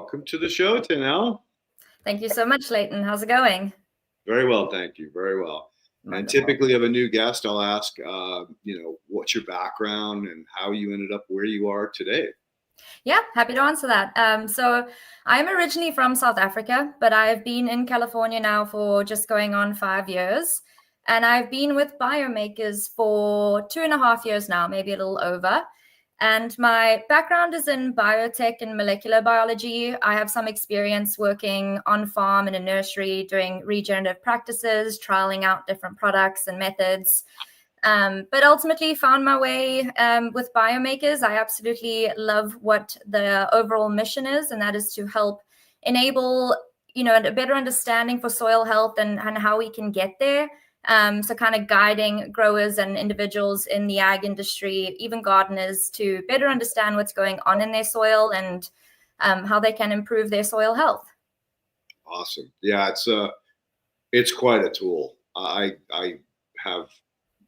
Welcome to the show, Taniell. Thank you so much, Leighton. How's it going? Very well, thank you. Very well. Wonderful. And typically of a new guest, I'll ask, what's your background and how you ended up where you are today? Yeah, happy to answer that. So I'm originally from South Africa, but I've been in California now for just going on 5 years. And I've been with Biome Makers for 2.5 years now, maybe a little over. And my background is in biotech and molecular biology. I have some experience working on farm in a nursery, doing regenerative practices, trialing out different products and methods. But ultimately found my way with Biome Makers. I absolutely love what the overall mission is, and that is to help enable, a better understanding for soil health and how we can get there. So kind of guiding growers and individuals in the ag industry, even gardeners, to better understand what's going on in their soil and how they can improve their soil health. Awesome. Yeah, it's quite a tool. I have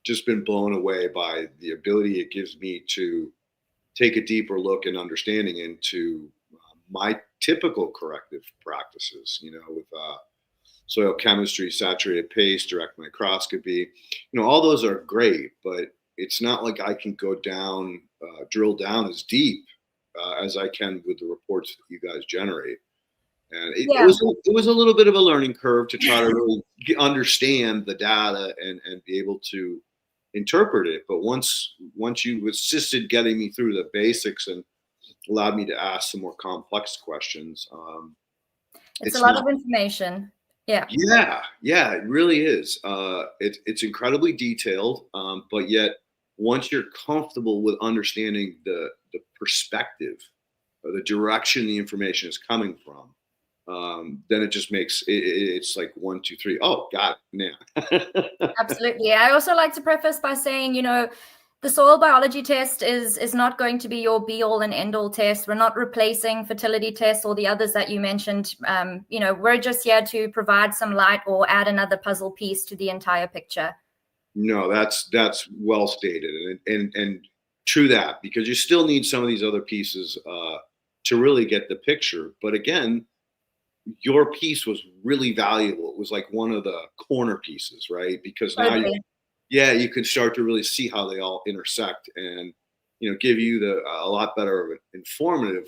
just been blown away by the ability it gives me to take a deeper look and understanding into my typical corrective practices, with soil chemistry, saturated paste, direct microscopy. All those are great, but it's not like I can go down, drill down as deep as I can with the reports that you guys generate. And it was a little bit of a learning curve to try to really understand the data and be able to interpret it. But once you assisted getting me through the basics and allowed me to ask some more complex questions, it's a lot of information. Yeah, it really is. It's incredibly detailed, but yet once you're comfortable with understanding the perspective or the direction the information is coming from, then it just makes it's like 1, 2, 3. Oh, got it. Yeah. Absolutely. I also like to preface by saying, the soil biology test is not going to be your be all and end all test. We're not replacing fertility tests or the others that you mentioned. We're just here to provide some light or add another puzzle piece to the entire picture. No, that's well stated and true that, because you still need some of these other pieces to really get the picture. But again, your piece was really valuable. It was like one of the corner pieces, right? Because now you can start to really see how they all intersect and, give you a lot better of an informative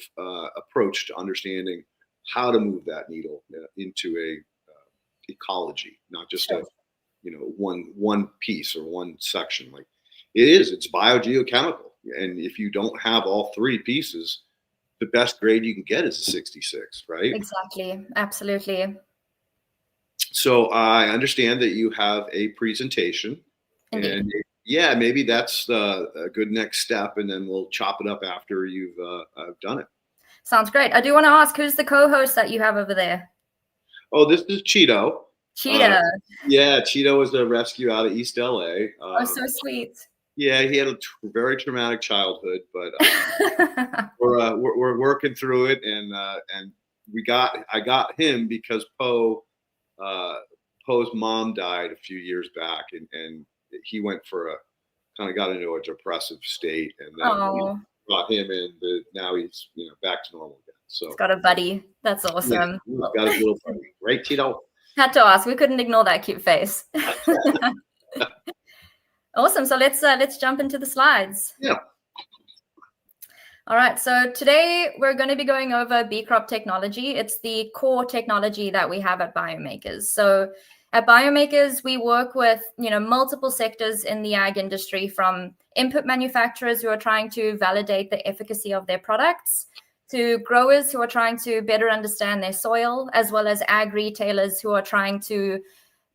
approach to understanding how to move that needle into a ecology, not just a one piece or one section. Like it's biogeochemical. And if you don't have all three pieces, the best grade you can get is a 66, right? Exactly. Absolutely. So I understand that you have a presentation. Indeed. And maybe that's a good next step, and then we'll chop it up after you've done it. Sounds great. I do want to ask, who's the co-host that you have over there? Oh, this is Cheeto. Cheeto. Cheeto is a rescue out of East LA. Oh, so sweet. Yeah, he had a very traumatic childhood, but we're working through it, and I got him because Poe's mom died a few years back, and he went kind of got into a depressive state, and then we brought him in. But now he's back to normal again. So he's got a buddy. That's awesome. Yeah, he's got a little buddy, right, Cheeto? Had to ask. We couldn't ignore that cute face. Awesome. So let's jump into the slides. Yeah. All right. So today we're going to be going over bee crop technology. It's the core technology that we have at Biome Makers. So at Biome Makers, we work with multiple sectors in the ag industry, from input manufacturers who are trying to validate the efficacy of their products, to growers who are trying to better understand their soil, as well as ag retailers who are trying to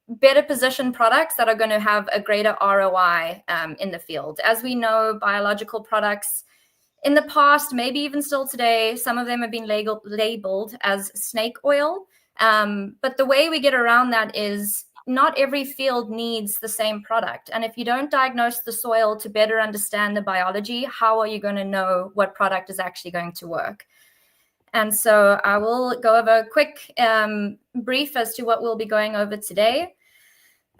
better position products that are going to have a greater ROI in the field. As we know, biological products in the past, maybe even still today, some of them have been labeled as snake oil. But the way we get around that is not every field needs the same product. And if you don't diagnose the soil to better understand the biology, how are you going to know what product is actually going to work? And so I will go over a quick brief as to what we'll be going over today.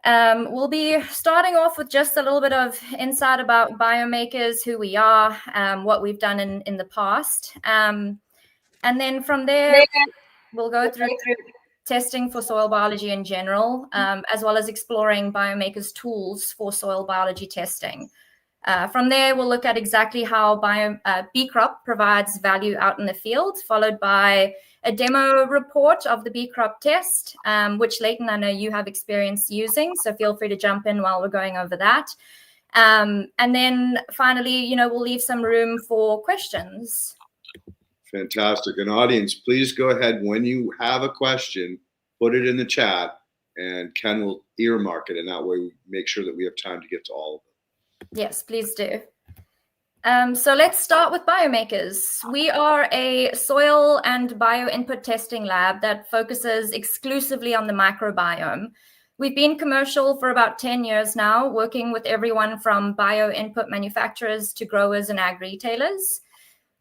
We'll be starting off with just a little bit of insight about Biome Makers, who we are, what we've done in the past. And And then from there, we'll go through testing for soil biology in general, as well as exploring Biomakers tools for soil biology testing. From there, we'll look at exactly how bee crop provides value out in the field, followed by a demo report of the bee crop test, which Leighton, I know you have experience using, so feel free to jump in while we're going over that. And then finally, we'll leave some room for questions. Fantastic. And audience, please go ahead when you have a question, put it in the chat, and Ken will earmark it, and that way we make sure that we have time to get to all of them. Yes, please do. So let's start with Biomakers. We are a soil and bio input testing lab that focuses exclusively on the microbiome. We've been commercial for about 10 years now, working with everyone from bio input manufacturers to growers and ag retailers.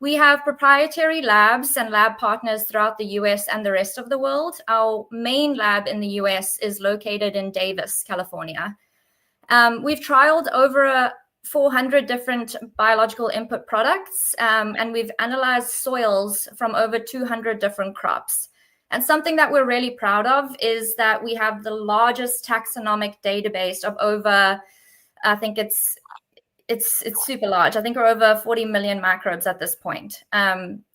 We have proprietary labs and lab partners throughout the US and the rest of the world. Our main lab in the US is located in Davis, California. We've trialed over 400 different biological input products, and we've analyzed soils from over 200 different crops. And something that we're really proud of is that we have the largest taxonomic database of over, I think it's super large. I think we're over 40 million microbes at this point.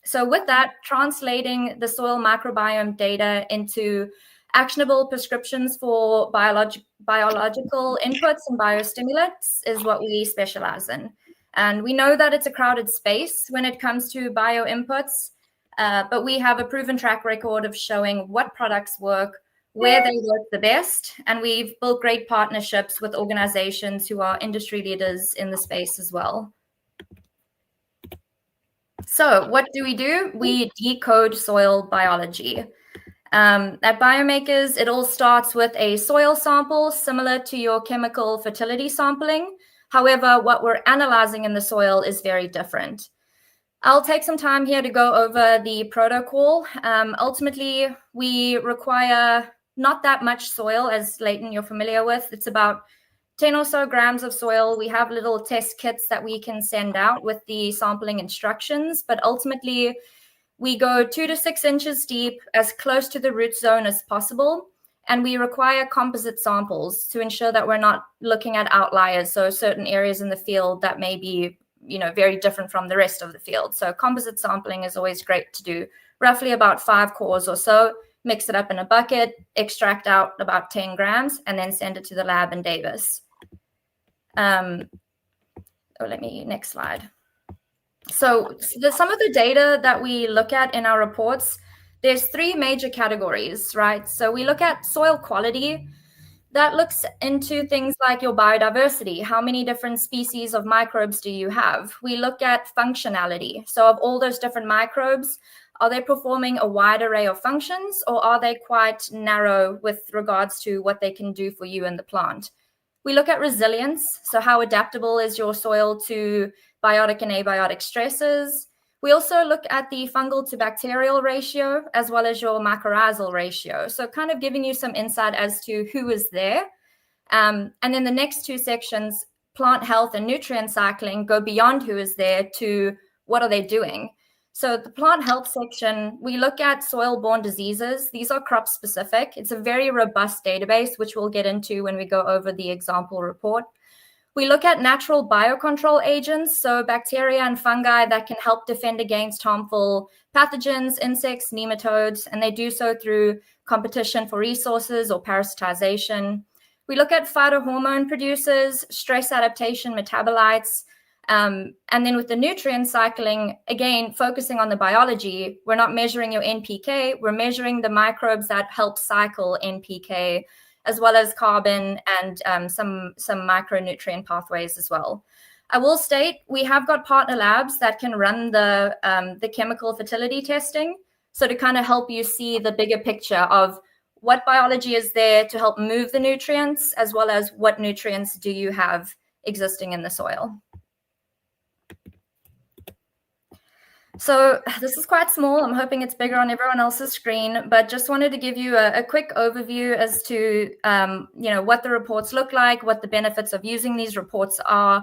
So with that, translating the soil microbiome data into actionable prescriptions for biological inputs and biostimulants is what we specialize in. And we know that it's a crowded space when it comes to bio inputs, but we have a proven track record of showing what products work, where they work the best, and we've built great partnerships with organizations who are industry leaders in the space as well. So what do? We decode soil biology. At Biomakers, it all starts with a soil sample similar to your chemical fertility sampling. However, what we're analyzing in the soil is very different. I'll take some time here to go over the protocol. Ultimately, we require not that much soil, as Leighton, you're familiar with. It's about 10 or so grams of soil. We have little test kits that we can send out with the sampling instructions, but ultimately, we go 2 to 6 inches deep, as close to the root zone as possible, and we require composite samples to ensure that we're not looking at outliers, so certain areas in the field that may be very different from the rest of the field. So composite sampling is always great to do, roughly about 5 cores or so, mix it up in a bucket, extract out about 10 grams, and then send it to the lab in Davis. Next slide. So some of the data that we look at in our reports, there's 3 major categories, right? So we look at soil quality. That looks into things like your biodiversity. How many different species of microbes do you have? We look at functionality. So of all those different microbes, are they performing a wide array of functions, or are they quite narrow with regards to what they can do for you in the plant? We look at resilience. So how adaptable is your soil to biotic and abiotic stresses? We also look at the fungal to bacterial ratio, as well as your mycorrhizal ratio. So kind of giving you some insight as to who is there. And then the next 2 sections, plant health and nutrient cycling, go beyond who is there to what are they doing. So the plant health section, we look at soil-borne diseases. These are crop specific. It's a very robust database, which we'll get into when we go over the example report. We look at natural biocontrol agents, so bacteria and fungi that can help defend against harmful pathogens, insects, nematodes, and they do so through competition for resources or parasitization. We look at phytohormone producers, stress adaptation metabolites, and then with the nutrient cycling, again, focusing on the biology, we're not measuring your NPK, we're measuring the microbes that help cycle NPK, as well as carbon and some micronutrient pathways as well. I will state we have got partner labs that can run the chemical fertility testing, so to kind of help you see the bigger picture of what biology is there to help move the nutrients, as well as what nutrients do you have existing in the soil. So this is quite small. I'm hoping it's bigger on everyone else's screen, but just wanted to give you a quick overview as to what the reports look like, what the benefits of using these reports are.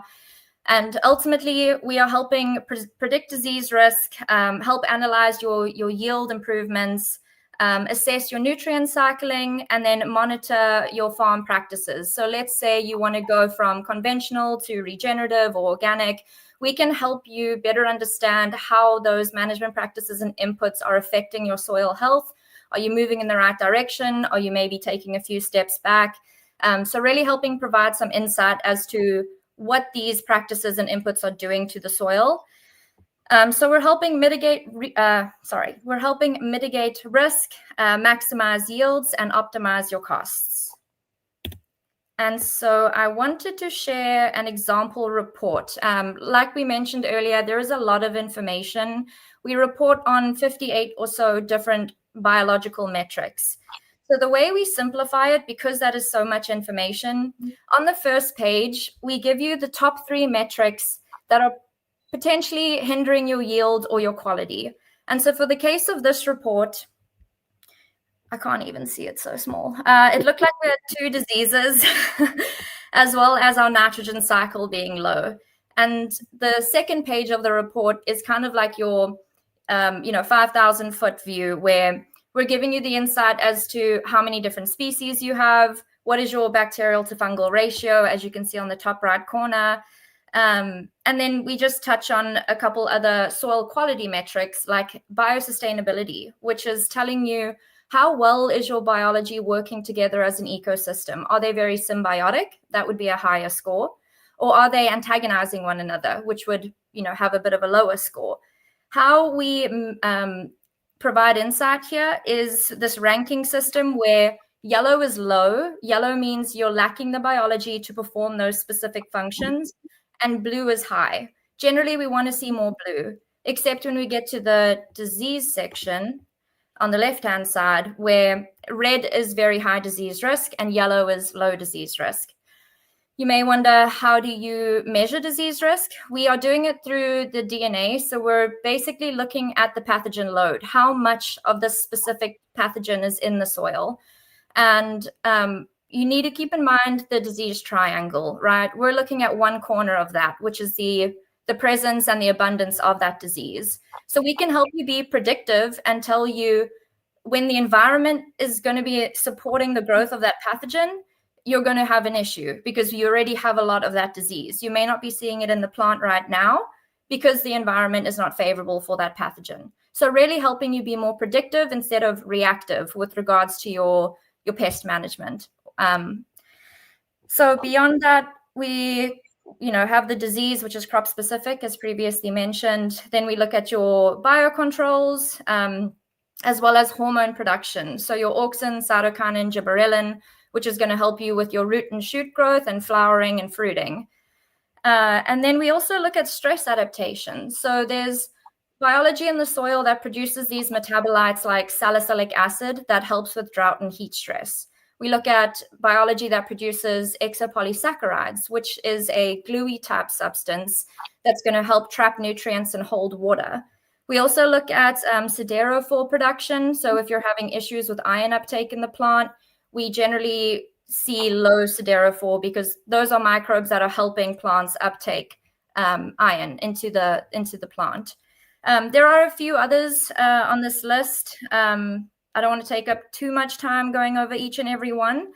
And ultimately, we are helping predict disease risk, help analyze your yield improvements, assess your nutrient cycling, and then monitor your farm practices. So let's say you want to go from conventional to regenerative or organic. We can help you better understand how those management practices and inputs are affecting your soil health. Are you moving in the right direction? Are you maybe taking a few steps back? So really helping provide some insight as to what these practices and inputs are doing to the soil. So we're helping mitigate risk, maximize yields, and optimize your costs. And so I wanted to share an example report. Like we mentioned earlier, there is a lot of information. We report on 58 or so different biological metrics. So the way we simplify it, because that is so much information, on the first page, we give you the top 3 metrics that are potentially hindering your yield or your quality. And so for the case of this report, I can't even see it, so small. It looked like we had 2 diseases, as well as our nitrogen cycle being low. And the second page of the report is kind of like your 5,000-foot view, where we're giving you the insight as to how many different species you have, what is your bacterial to fungal ratio, as you can see on the top right corner. And then we just touch on a couple other soil quality metrics like biosustainability, which is telling you how well is your biology working together as an ecosystem. Are they very symbiotic? That would be a higher score. Or are they antagonizing one another, which would have a bit of a lower score? How we provide insight here is this ranking system where yellow is low. Yellow means you're lacking the biology to perform those specific functions, and blue is high. Generally, we want to see more blue, except when we get to the disease section on the left-hand side, where red is very high disease risk and yellow is low disease risk. You may wonder, how do you measure disease risk? We are doing it through the DNA. So we're basically looking at the pathogen load, how much of the specific pathogen is in the soil. And you need to keep in mind the disease triangle, right? We're looking at one corner of that, which is the presence and the abundance of that disease. So we can help you be predictive and tell you when the environment is going to be supporting the growth of that pathogen, you're going to have an issue because you already have a lot of that disease. You may not be seeing it in the plant right now because the environment is not favorable for that pathogen. So really helping you be more predictive instead of reactive with regards to your pest management. So beyond that, we have the disease, which is crop specific, as previously mentioned. Then we look at your biocontrols, as well as hormone production. So your auxin, cytokinin, gibberellin, which is going to help you with your root and shoot growth and flowering and fruiting. And then we also look at stress adaptation. So there's biology in the soil that produces these metabolites like salicylic acid that helps with drought and heat stress. We look at biology that produces exopolysaccharides, which is a gluey type substance that's going to help trap nutrients and hold water. We also look at siderophore production. So if you're having issues with iron uptake in the plant, we generally see low siderophore because those are microbes that are helping plants uptake iron into the plant. There are a few others on this list. I don't want to take up too much time going over each and every one.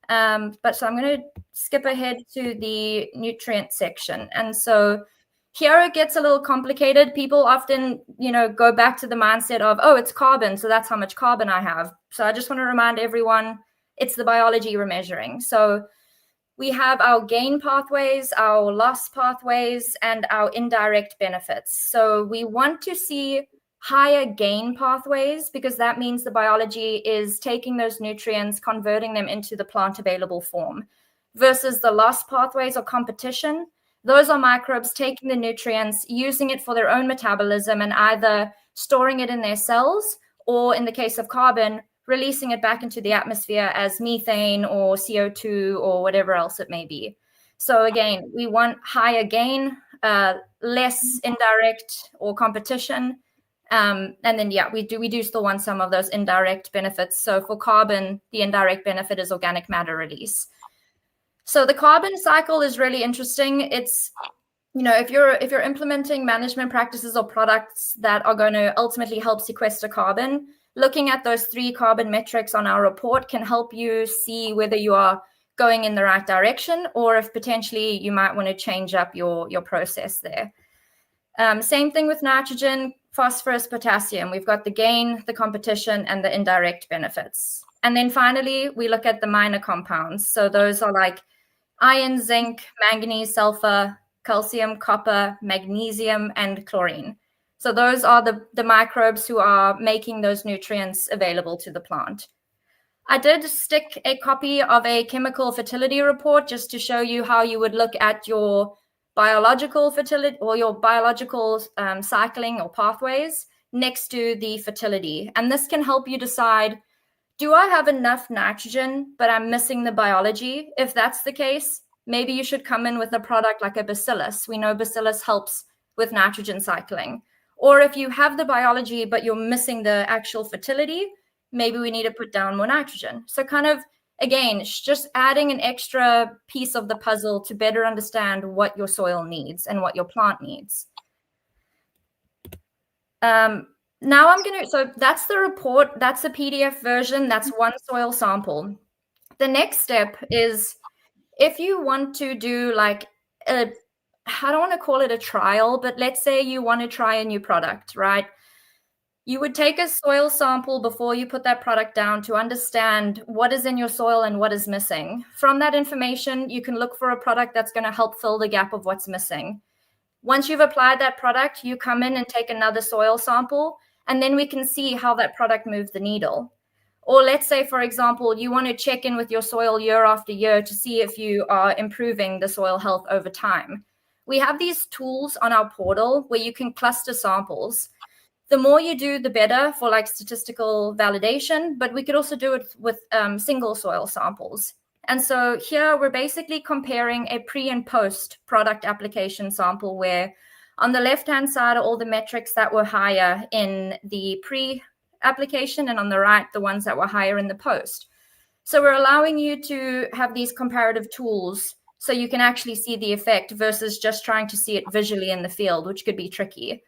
But so I'm going to skip ahead to the nutrient section. And so here it gets a little complicated. People often, go back to the mindset of, oh, it's carbon, so that's how much carbon I have. So I just want to remind everyone, it's the biology we're measuring. So we have our gain pathways, our loss pathways, and our indirect benefits. So we want to see higher gain pathways because that means the biology is taking those nutrients, converting them into the plant available form, versus the loss pathways or competition. Those are microbes taking the nutrients, using it for their own metabolism and either storing it in their cells or, in the case of carbon, releasing it back into the atmosphere as methane or CO2 or whatever else it may be. So again, we want higher gain, less indirect or competition. And then, we do still want some of those indirect benefits. So for carbon, the indirect benefit is organic matter release. So the carbon cycle is really interesting. It's, if you're implementing management practices or products that are going to ultimately help sequester carbon, looking at those 3 carbon metrics on our report can help you see whether you are going in the right direction or if potentially you might want to change up your process there. Same thing with nitrogen, phosphorus, potassium. We've got the gain, the competition, and the indirect benefits. And then finally, we look at the minor compounds. So those are like iron, zinc, manganese, sulfur, calcium, copper, magnesium, and chlorine. So those are the microbes who are making those nutrients available to the plant. I did stick a copy of a chemical fertility report just to show you how you would look at your biological fertility or your biological cycling or pathways next to the fertility. And this can help you decide, do I have enough nitrogen, but I'm missing the biology? If that's the case, maybe you should come in with a product like a bacillus. We know bacillus helps with nitrogen cycling. Or if you have the biology, but you're missing the actual fertility, maybe we need to put down more nitrogen. So kind of, again, just adding an extra piece of the puzzle to better understand what your soil needs and what your plant needs. Now so that's the report, that's a PDF version, that's one soil sample. The next step is if you want to do like I don't want to call it a trial, but let's say you want to try a new product, right? You would take a soil sample before you put that product down to understand what is in your soil and what is missing. From that information, you can look for a product that's going to help fill the gap of what's missing. Once you've applied that product, you come in and take another soil sample, and then we can see how that product moves the needle. Or let's say, for example, you want to check in with your soil year after year to see if you are improving the soil health over time. We have these tools on our portal where you can cluster samples. The more you do, the better for like statistical validation, but we could also do it with single soil samples. And so here we're basically comparing a pre and post product application sample where on the left-hand side are all the metrics that were higher in the pre-application and on the right, the ones that were higher in the post. So we're allowing you to have these comparative tools so you can actually see the effect versus just trying to see it visually in the field, which could be tricky.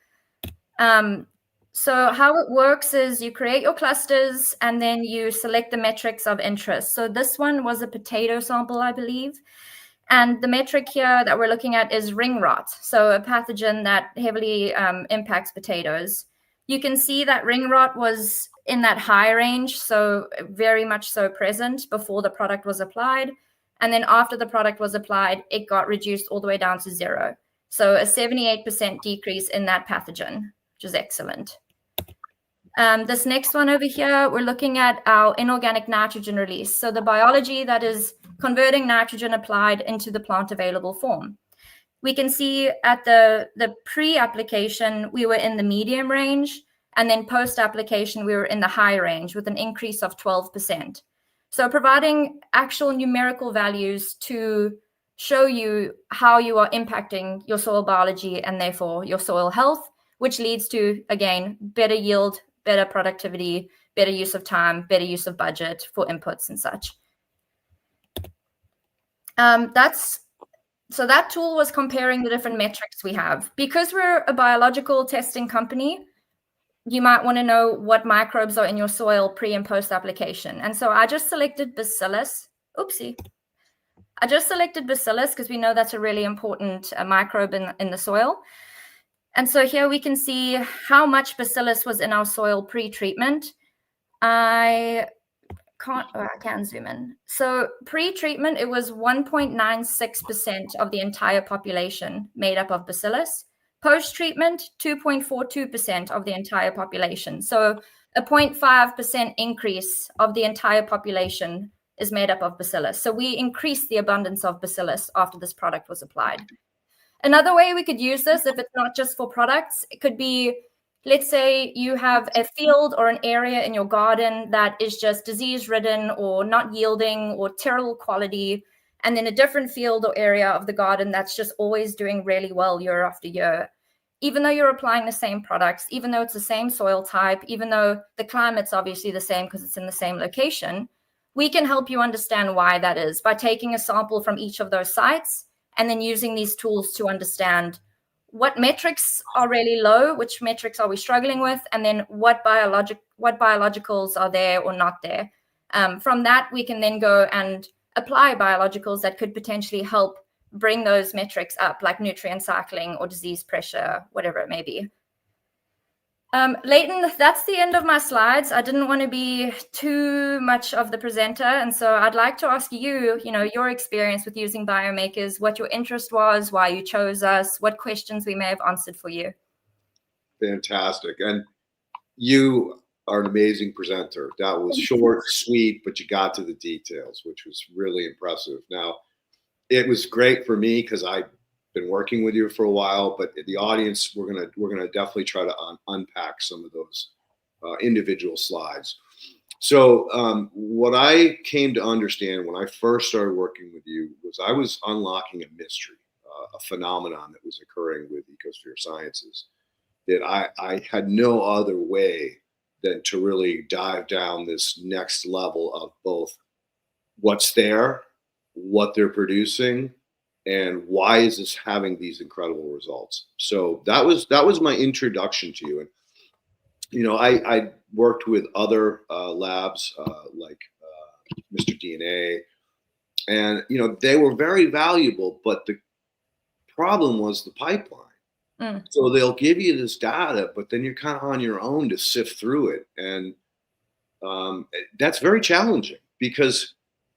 So how it works is you create your clusters and then you select the metrics of interest. So this one was a potato sample, I believe. And the metric here that we're looking at is ring rot, so a pathogen that heavily impacts potatoes. You can see that ring rot was in that high range, so very much so present before the product was applied. And then after the product was applied, it got reduced all the way down to 0. So a 78% decrease in that pathogen, which is excellent. This next one over here, we're looking at our inorganic nitrogen release. So the biology that is converting nitrogen applied into the plant available form. We can see at the pre-application, we were in the medium range, and then post-application, we were in the high range with an increase of 12%. So providing actual numerical values to show you how you are impacting your soil biology and therefore your soil health, which leads to, again, better yield, better productivity, better use of time, better use of budget for inputs and such. So that tool was comparing the different metrics we have. Because we're a biological testing company, you might want to know what microbes are in your soil pre and post application. And so I just selected bacillus. Oopsie. I just selected bacillus because we know that's a really important microbe in the soil. And so here we can see how much bacillus was in our soil pre-treatment. I can zoom in. So pre-treatment, it was 1.96% of the entire population made up of bacillus. Post-treatment, 2.42% of the entire population. So a 0.5% increase of the entire population is made up of bacillus. So we increased the abundance of bacillus after this product was applied. Another way we could use this, if it's not just for products, it could be, let's say you have a field or an area in your garden that is just disease-ridden or not yielding or terrible quality, and then a different field or area of the garden that's just always doing really well year after year. Even though you're applying the same products, even though it's the same soil type, even though the climate's obviously the same because it's in the same location, we can help you understand why that is by taking a sample from each of those sites and then using these tools to understand what metrics are really low, which metrics are we struggling with, and then what biologicals are there or not there. From that, we can then go and apply biologicals that could potentially help bring those metrics up, like nutrient cycling or disease pressure, whatever it may be. Leighton, that's the end of my slides. I didn't want to be too much of the presenter. And so I'd like to ask you, your experience with using Biome Makers, what your interest was, why you chose us, what questions we may have answered for you. Fantastic. And you are an amazing presenter. That was short, sweet, but you got to the details, which was really impressive. Now, it was great for me because I've been working with you for a while, but the audience, we're gonna definitely try to unpack some of those individual slides. So what I came to understand when I first started working with you was I was unlocking a mystery, a phenomenon that was occurring with ecosphere sciences that I had no other way than to really dive down this next level of both what's there, what they're producing, and why is this having these incredible results. So that was my introduction to you. And I worked with other labs like Mr. DNA, and they were very valuable, but the problem was the pipeline. So they'll give you this data, but then you're kind of on your own to sift through it, and that's very challenging because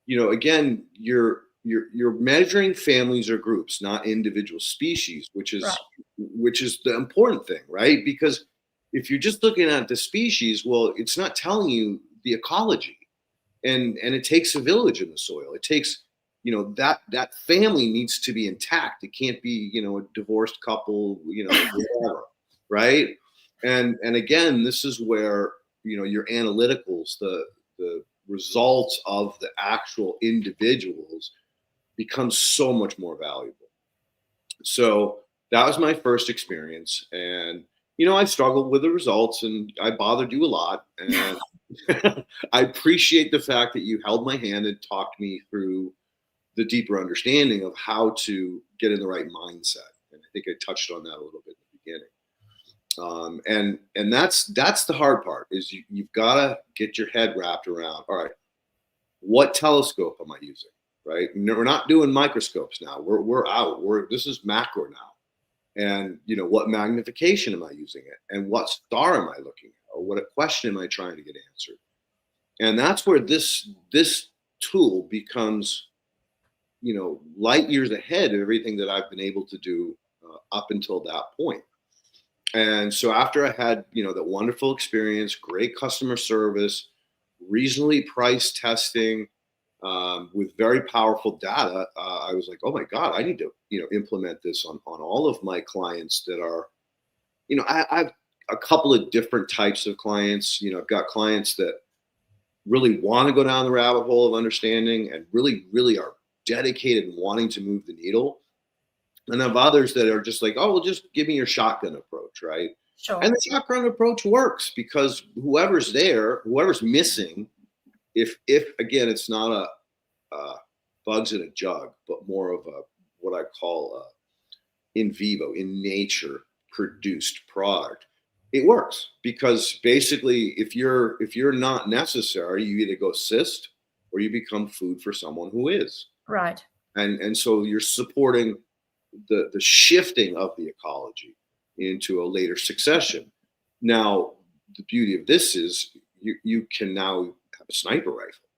again, you're measuring families or groups, not individual species, which is the important thing, right? Because if you're just looking at the species, well, it's not telling you the ecology, and it takes a village in the soil. It takes that family needs to be intact. It can't be a divorced couple, whatever, right? And again, this is where your analyticals, the results of the actual individuals become so much more valuable. So that was my first experience, and I struggled with the results, and I bothered you a lot, and I appreciate the fact that you held my hand and talked me through the deeper understanding of how to get in the right mindset. And I think I touched on that a little bit in the beginning. And that's the hard part is you've got to get your head wrapped around, all right, what telescope am I using? Right? We're not doing microscopes now. We're out. This is macro now. And what magnification am I using it? And what star am I looking at? Or what a question am I trying to get answered? And that's where this tool becomes light years ahead of everything that I've been able to do up until that point. And so after I had, the wonderful experience, great customer service, reasonably priced testing with very powerful data, I was like, oh my God, I need to, implement this on all of my clients that are, I've a couple of different types of clients. I've got clients that really want to go down the rabbit hole of understanding and really, really are dedicated and wanting to move the needle. And I have others that are just like, oh, well, just give me your shotgun approach, right? Sure. And the shotgun approach works because whoever's there, whoever's missing, if again, it's not a bugs in a jug, but more of a what I call in vivo, in nature produced product, it works because basically, if you're not necessary, you either go cyst or you become food for someone who is. Right. And so you're supporting the shifting of the ecology into a later succession. Now, the beauty of this is you can now have a sniper rifle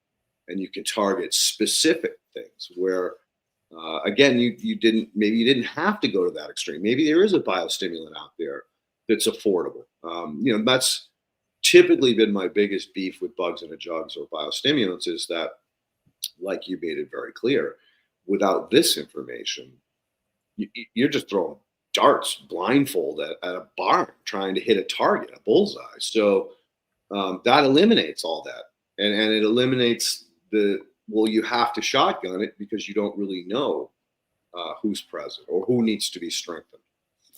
and you can target specific things where, again, you didn't have to go to that extreme. Maybe there is a biostimulant out there that's affordable. That's typically been my biggest beef with bugs in a jugs or biostimulants is that, like you made it very clear, without this information, you're just throwing darts blindfold at a barn trying to hit a target, a bullseye. So that eliminates all that. And it eliminates you have to shotgun it because you don't really know who's present or who needs to be strengthened.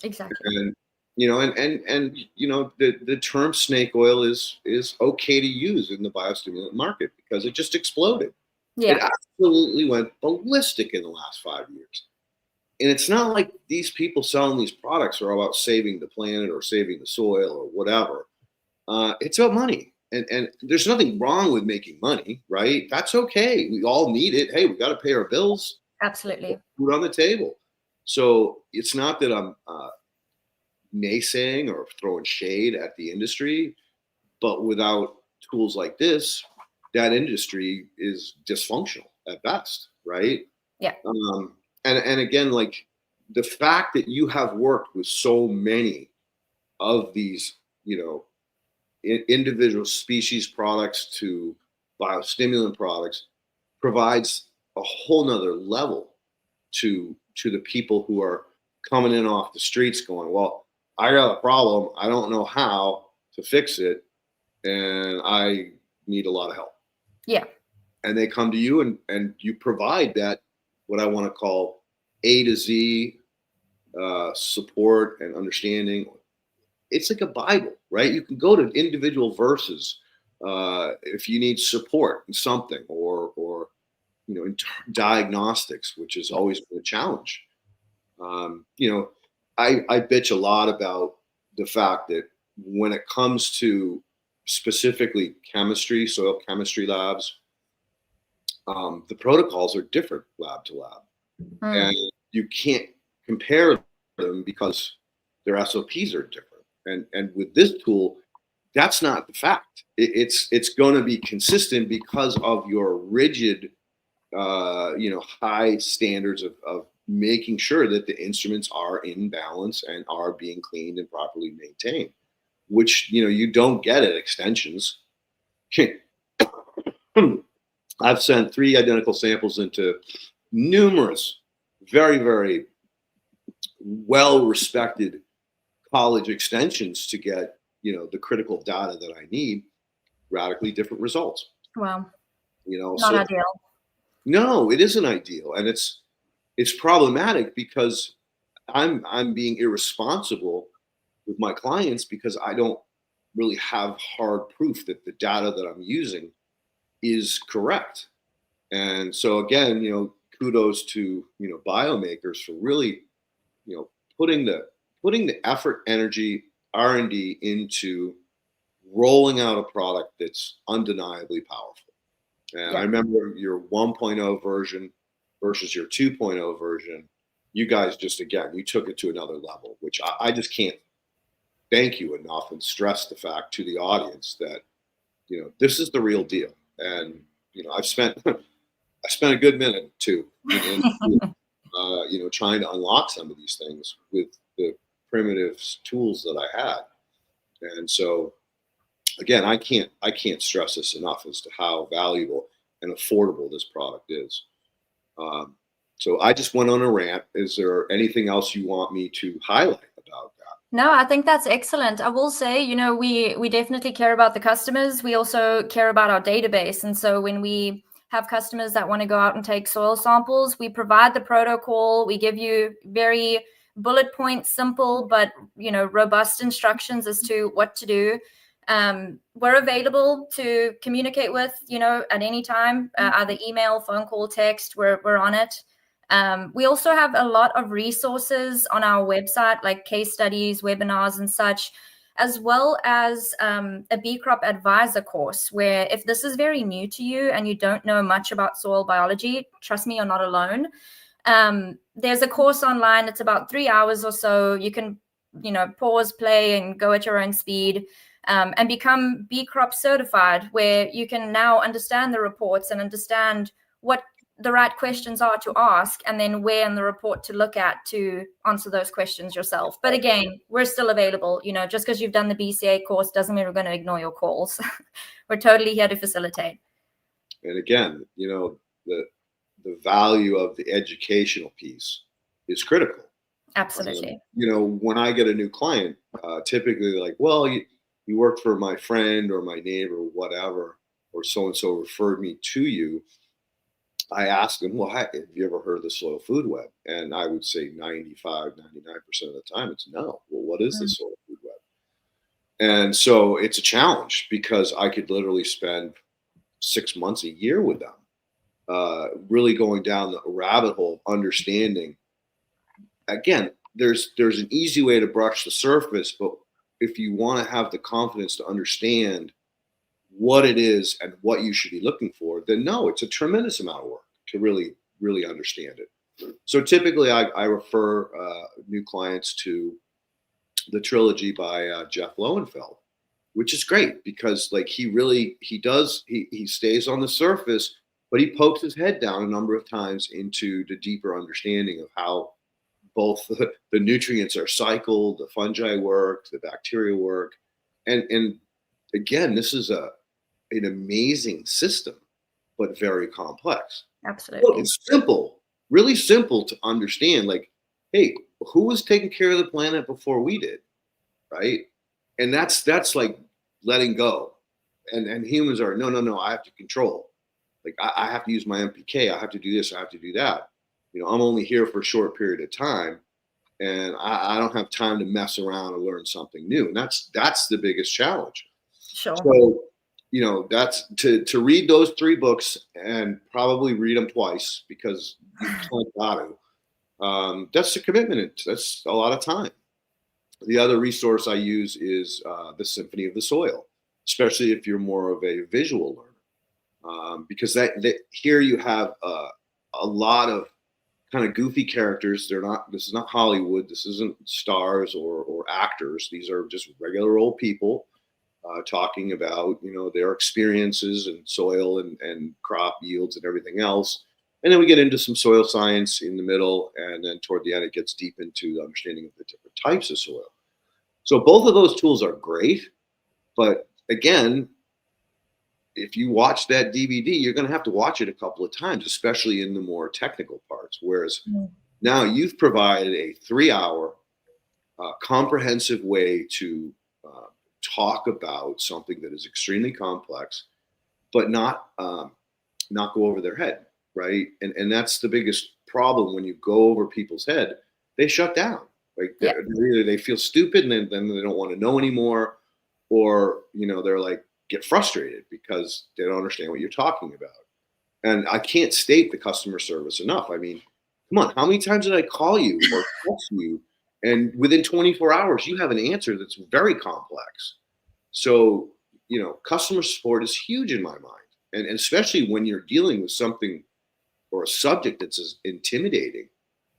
Exactly. And the term snake oil is okay to use in the biostimulant market because it just exploded. Yeah. It absolutely went ballistic in the last 5 years. And it's not like these people selling these products are about saving the planet or saving the soil or whatever. It's about money. And there's nothing wrong with making money, right? That's okay. We all need it. Hey, we got to pay our bills, Absolutely. food on the table. So it's not that I'm naysaying or throwing shade at the industry, but without tools like this, that industry is dysfunctional at best, right? Yeah. And again, like the fact that you have worked with so many of these, individual species products to biostimulant products provides a whole nother level to the people who are coming in off the streets going, well, I got a problem. I don't know how to fix it. And I need a lot of help. Yeah. And they come to you and you provide that, what I want to call A to Z support and understanding. It's like a Bible, right? You can go to individual verses if you need support in something, or in diagnostics, which has always been a challenge. I bitch a lot about the fact that when it comes to specifically chemistry, soil chemistry labs, the protocols are different lab to lab, and you can't compare them because their SOPs are different. And with this tool, that's not the fact. It's going to be consistent because of your rigid, high standards of making sure that the instruments are in balance and are being cleaned and properly maintained, which you don't get at extensions. I've sent 3 identical samples into numerous, very, very well-respected college extensions to get, the critical data that I need, radically different results. Wow. Not So ideal. no, it isn't ideal. And it's problematic because I'm being irresponsible with my clients because I don't really have hard proof that the data that I'm using is correct. And so again, kudos to Biome Makers for really, putting the effort, energy, R&D into rolling out a product that's undeniably powerful. And I remember your 1.0 version versus your 2.0 version. You guys you took it to another level, which I just can't thank you enough and stress the fact to the audience that, this is the real deal. And, I've spent a good minute too, trying to unlock some of these things with the primitive tools that I had. And so, again, I can't stress this enough as to how valuable and affordable this product is. So I just went on a rant. Is there anything else you want me to highlight about that? No, I think that's excellent. I will say, we definitely care about the customers. We also care about our database. And so when we have customers that want to go out and take soil samples, we provide the protocol. We give you very bullet point, simple, but, robust instructions as to what to do. We're available to communicate with, at any time, either email, phone call, text, we're on it. We also have a lot of resources on our website, like case studies, webinars, and such, as well as a bee crop advisor course, where if this is very new to you and you don't know much about soil biology, trust me, you're not alone. There's a course online. It's about 3 hours or so. You can, pause, play, and go at your own speed. And become bee crop certified, where you can now understand the reports and understand what the right questions are to ask, and then where in the report to look at to answer those questions yourself. But again, we're still available. Just because you've done the BCA course doesn't mean we're going to ignore your calls. We're totally here to facilitate. And again, the value of the educational piece is critical. Absolutely. When I get a new client, typically like, well, you worked for my friend or my neighbor, or whatever, or so-and-so referred me to you. I ask them, well, have you ever heard of the soil food web? And I would say 95, 99% of the time it's no. Well, what is the soil food web? And so it's a challenge because I could literally spend 6 months, a year with them, really going down the rabbit hole, understanding again, there's an easy way to brush the surface, but if you want to have the confidence to understand what it is and what you should be looking for, then no, it's a tremendous amount of work to really understand it. So typically, I refer new clients to the trilogy by Jeff Lowenfeld, which is great because like he stays on the surface, but he pokes his head down a number of times into the deeper understanding of how both the nutrients are cycled, the fungi work, the bacteria work, and again, this is an amazing system, but very complex. Well, Absolutely. it's simple, really simple to understand. Like, hey, who was taking care of the planet before we did, right? And that's like letting go. And humans are no. I have to control. Like I have to use my MPK. I have to do this. I have to do that. I'm only here for a short period of time, and I don't have time to mess around and learn something new. And that's the biggest challenge. Sure. So, that's to read those 3 books and probably read them twice because you can't got to. That's a commitment. That's a lot of time. The other resource I use is the Symphony of the Soil, especially if you're more of a visual learner, because that here you have a lot of kind of goofy characters. This is not Hollywood. This isn't stars or actors. These are just regular old people talking about their experiences in soil and crop yields and everything else. And then we get into some soil science in the middle, and then toward the end it gets deep into the understanding of the different types of soil. So both of those tools are great, but again, if you watch that DVD, you're going to have to watch it a couple of times, especially in the more technical parts. Whereas now you've provided a 3-hour comprehensive way to talk about something that is extremely complex, but not go over their head, right? And that's the biggest problem when you go over people's head. They shut down. Like either they feel stupid and then they don't want to know anymore, or they're like get frustrated because they don't understand what you're talking about. And I can't state the customer service enough. I mean, come on, how many times did I call you or text you, and within 24 hours you have an answer that's very complex? So customer support is huge in my mind, and especially when you're dealing with something or a subject that's as intimidating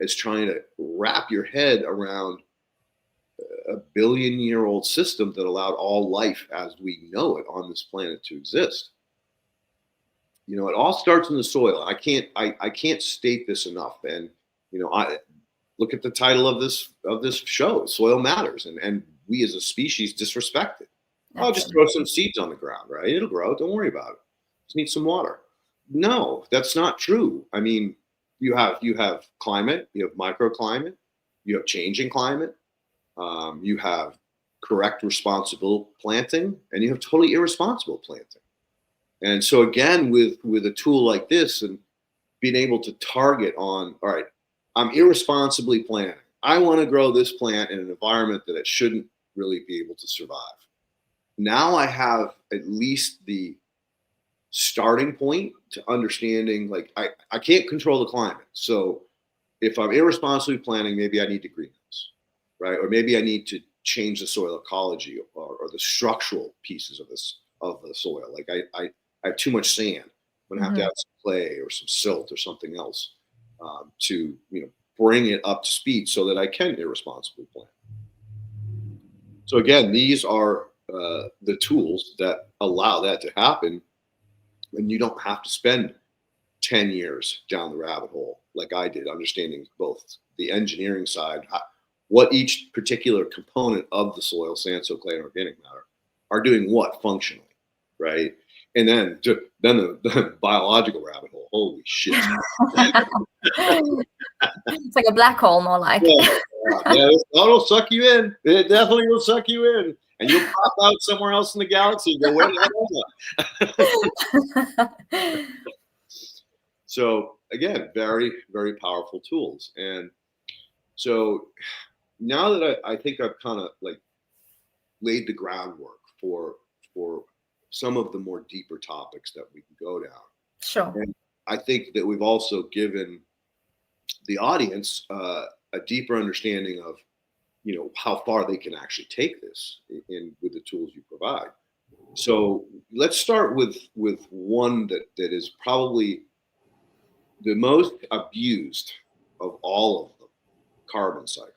as trying to wrap your head around a billion-year-old system that allowed all life as we know it on this planet to exist. It all starts in the soil. I can't state this enough. And I look at the title of this show, Soil Matters, and we as a species disrespect it. I'll just throw some seeds on the ground, right? It'll grow. Don't worry about it. Just need some water. No, that's not true. I mean, you have climate, you have microclimate, you have changing climate, you have correct, responsible planting, and you have totally irresponsible planting. And so again, with a tool like this and being able to target on, all right, I'm irresponsibly planting. I want to grow this plant in an environment that it shouldn't really be able to survive. Now I have at least the starting point to understanding, like I can't control the climate. So if I'm irresponsibly planting, maybe I need to greenhouse, right? Or maybe I need to change the soil ecology or the structural pieces of the soil. Like I have too much sand. I'm gonna have to have some clay or some silt or something else to bring it up to speed so that I can irresponsibly plant. So again, these are the tools that allow that to happen, and you don't have to spend 10 years down the rabbit hole like I did, understanding both the engineering side, what each particular component of the soil, sand, soil, clay, and organic matter are doing what functionally, right? And then the biological rabbit hole. Holy shit! It's like a black hole, more like. Yeah, it'll suck you in. It definitely will suck you in, and you'll pop out somewhere else in the galaxy and go, where the hell was I? So again, very, very powerful tools. And so now that I think I've kind of like laid the groundwork for some of the more deeper topics that we can go down. Sure. And I think that we've also given the audience a deeper understanding of, how far they can actually take this with the tools you provide. So let's start with one that is probably the most abused of all of them: carbon cycle.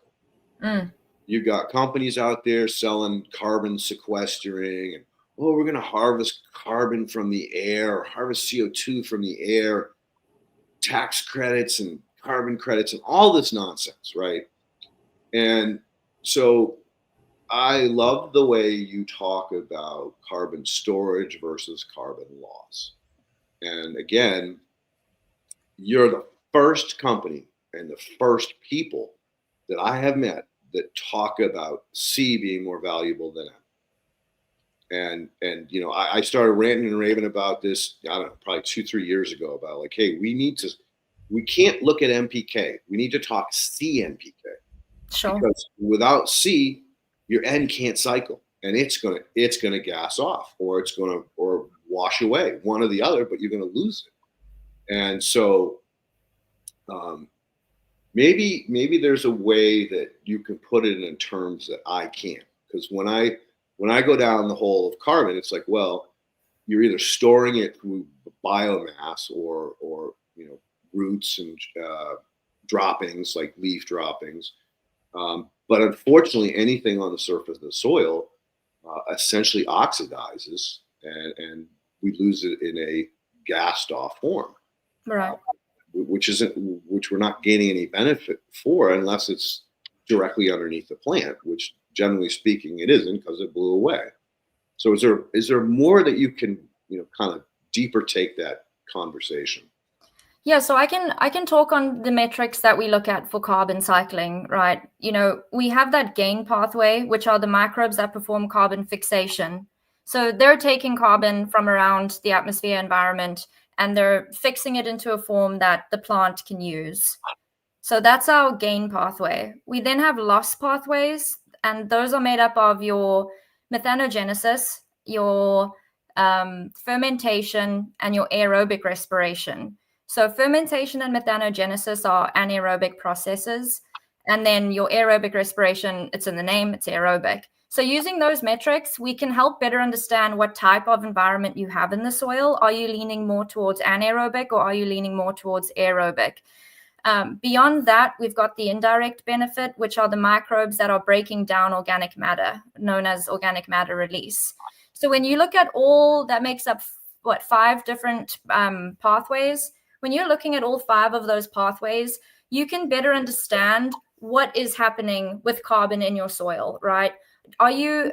You've got companies out there selling carbon sequestering, and we're going to harvest carbon from the air, or harvest CO2 from the air, tax credits and carbon credits and all this nonsense, right? And so I love the way you talk about carbon storage versus carbon loss. And again, you're the first company and the first people that I have met that talk about C being more valuable than M. And I started ranting and raving about this, I don't know, probably 2-3 years ago, about like, hey, we can't look at MPK. We need to talk CNPK. Sure. Because without C, your N can't cycle, and it's gonna gas off, or it's gonna wash away, one or the other, but you're gonna lose it. And so maybe there's a way that you can put it in terms that I can't, because when I go down the hole of carbon, it's like, well, you're either storing it through biomass or roots and droppings, like leaf droppings. But unfortunately, anything on the surface of the soil essentially oxidizes, and we lose it in a gassed off form. Right. Which we're not gaining any benefit for, unless it's directly underneath the plant, which generally speaking it isn't, because it blew away. So is there more that you can kind of deeper take that conversation? Yeah, so I can talk on the metrics that we look at for carbon cycling, right? We have that gain pathway, which are the microbes that perform carbon fixation. So they're taking carbon from around the atmosphere environment, and they're fixing it into a form that the plant can use. So that's our gain pathway. We then have loss pathways, and those are made up of your methanogenesis, your fermentation, and your aerobic respiration. So fermentation and methanogenesis are anaerobic processes. And then your aerobic respiration, it's in the name, it's aerobic. So using those metrics, we can help better understand what type of environment you have in the soil. Are you leaning more towards anaerobic, or are you leaning more towards aerobic? Beyond that, we've got the indirect benefit, which are the microbes that are breaking down organic matter, known as organic matter release. So when you look at all that makes up, 5 different pathways, when you're looking at all 5 of those pathways, you can better understand what is happening with carbon in your soil, right? Are you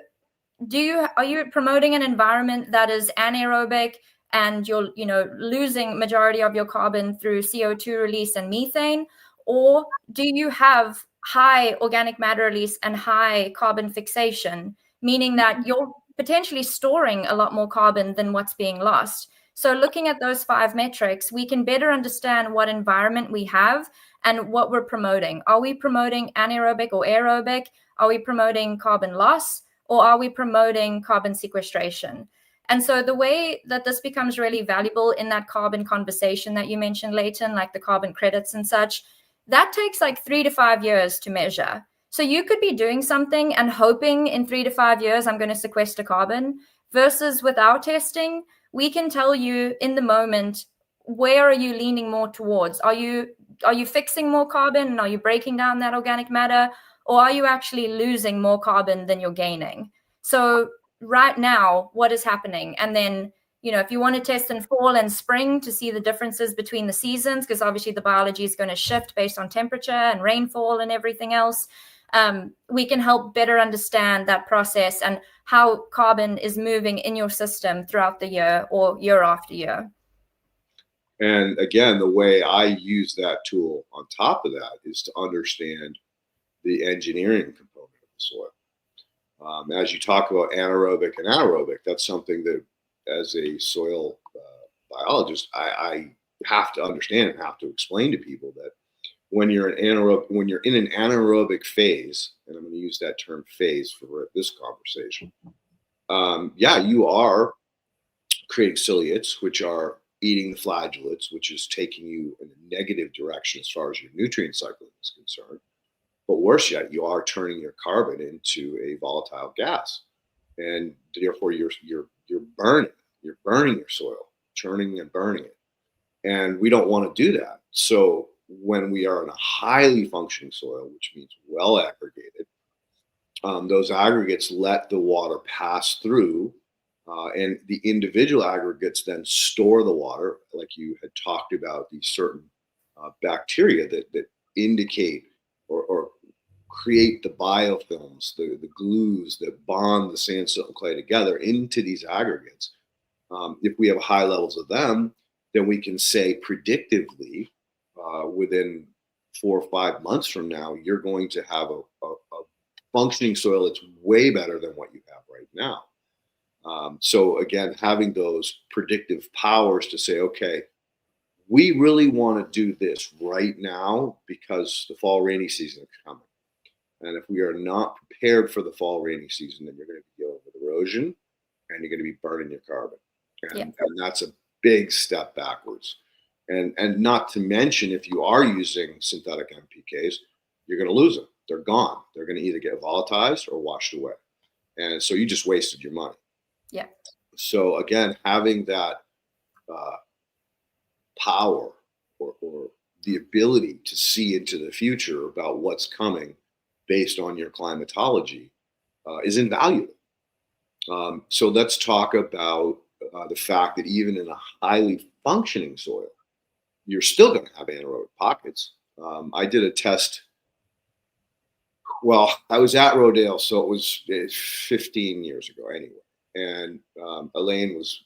promoting an environment that is anaerobic, and you're losing majority of your carbon through CO2 release and methane? Or do you have high organic matter release and high carbon fixation, meaning that you're potentially storing a lot more carbon than what's being lost? So looking at those 5 metrics, we can better understand what environment we have and what we're promoting. Are we promoting anaerobic or aerobic? Are we promoting carbon loss, or are we promoting carbon sequestration? And so the way that this becomes really valuable in that carbon conversation that you mentioned, Leighton, like the carbon credits and such, that takes like 3 to 5 years to measure. So you could be doing something and hoping in 3 to 5 years, I'm going to sequester carbon, versus with our testing, we can tell you in the moment, where are you leaning more towards? Are you fixing more carbon, and are you breaking down that organic matter? Or are you actually losing more carbon than you're gaining? So right now, what is happening? And then, if you want to test in fall and spring to see the differences between the seasons, because obviously the biology is going to shift based on temperature and rainfall and everything else, we can help better understand that process and how carbon is moving in your system throughout the year or year after year. And again, the way I use that tool on top of that is to understand the engineering component of the soil. As you talk about anaerobic and aerobic, that's something that, as a soil biologist, I have to understand and have to explain to people that when you're in an anaerobic phase, and I'm going to use that term phase for this conversation, you are creating ciliates, which are eating the flagellates, which is taking you in a negative direction as far as your nutrient cycle is concerned. But worse yet, you are turning your carbon into a volatile gas, and therefore you're burning your soil, churning and burning it. And we don't want to do that. So when we are in a highly functioning soil, which means well aggregated, those aggregates let the water pass through, and the individual aggregates then store the water, like you had talked about, these certain bacteria that indicate or create the biofilms, the glues that bond the sand, silt, and clay together into these aggregates. If we have high levels of them, then we can say predictively, within 4 or 5 months from now, you're going to have a functioning soil that's way better than what you have right now. So again, having those predictive powers to say, okay, we really want to do this right now because the fall rainy season is coming. And if we are not prepared for the fall rainy season, then you're going to be dealing with erosion and you're going to be burning your carbon. And that's a big step backwards. And not to mention, if you are using synthetic NPKs, you're going to lose them. They're gone. They're going to either get volatilized or washed away. And so you just wasted your money. Yeah. So again, having that power or the ability to see into the future about what's coming based on your climatology is invaluable. So let's talk about the fact that even in a highly functioning soil, you're still going to have anaerobic pockets. I did a test. Well, I was at Rodale, so it was 15 years ago anyway. And Elaine was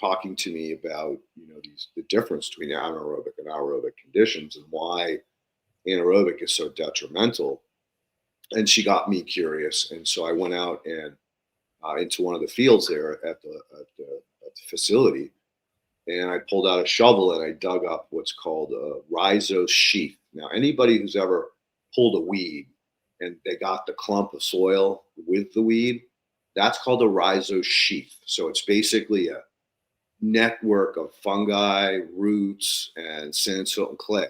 talking to me about the difference between anaerobic and aerobic conditions and why anaerobic is so detrimental. And she got me curious, and so I went out and into one of the fields there at the facility, and I pulled out a shovel and I dug up what's called a rhizose sheath. Now, anybody who's ever pulled a weed and they got the clump of soil with the weed, that's called a rhizose sheath. So it's basically a network of fungi, roots, and sand, silt, and clay.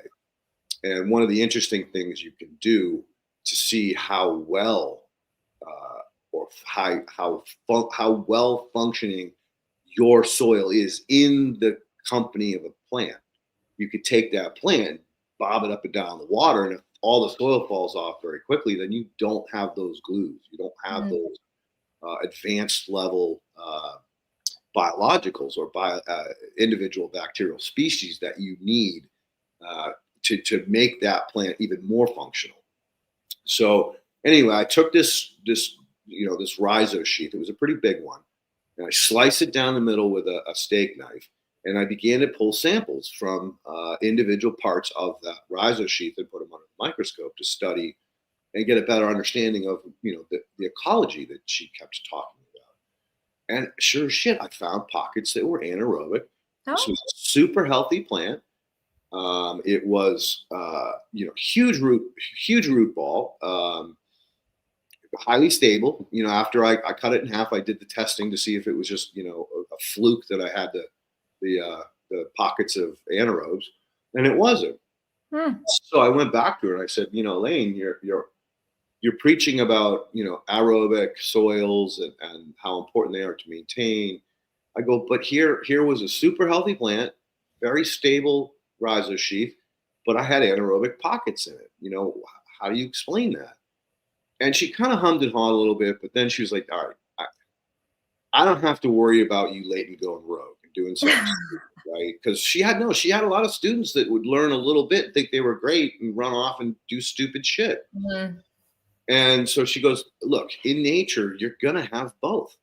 And one of the interesting things you can do to see how well or how well functioning your soil is in the company of a plant, you could take that plant, bob it up and down the water, and if all the soil falls off very quickly, then you don't have those glues. You don't have those advanced level biologicals or individual bacterial species that you need to make that plant even more functional. So anyway, I took this rhizose sheath. It was a pretty big one, and I sliced it down the middle with a steak knife, and I began to pull samples from individual parts of that rhizose sheath and put them under the microscope to study and get a better understanding of the ecology that she kept talking about. And sure as shit, I found pockets that were anaerobic. Oh. This was a super healthy plant. It was huge root ball. Highly stable. After I cut it in half, I did the testing to see if it was just a fluke that I had the pockets of anaerobes, and it wasn't. So I went back to her and I said, Elaine, you're preaching about aerobic soils and how important they are to maintain. I go, but here was a super healthy plant, very stable rhizose sheath, but I had anaerobic pockets in it. How do you explain that? And she kind of hummed and hawed a little bit, but then she was like, all right, I don't have to worry about you, Leighton, going rogue and doing something stupid, right? Because she had a lot of students that would learn a little bit, think they were great, and run off and do stupid shit. Mm-hmm. And so she goes, look, in nature, you're going to have both.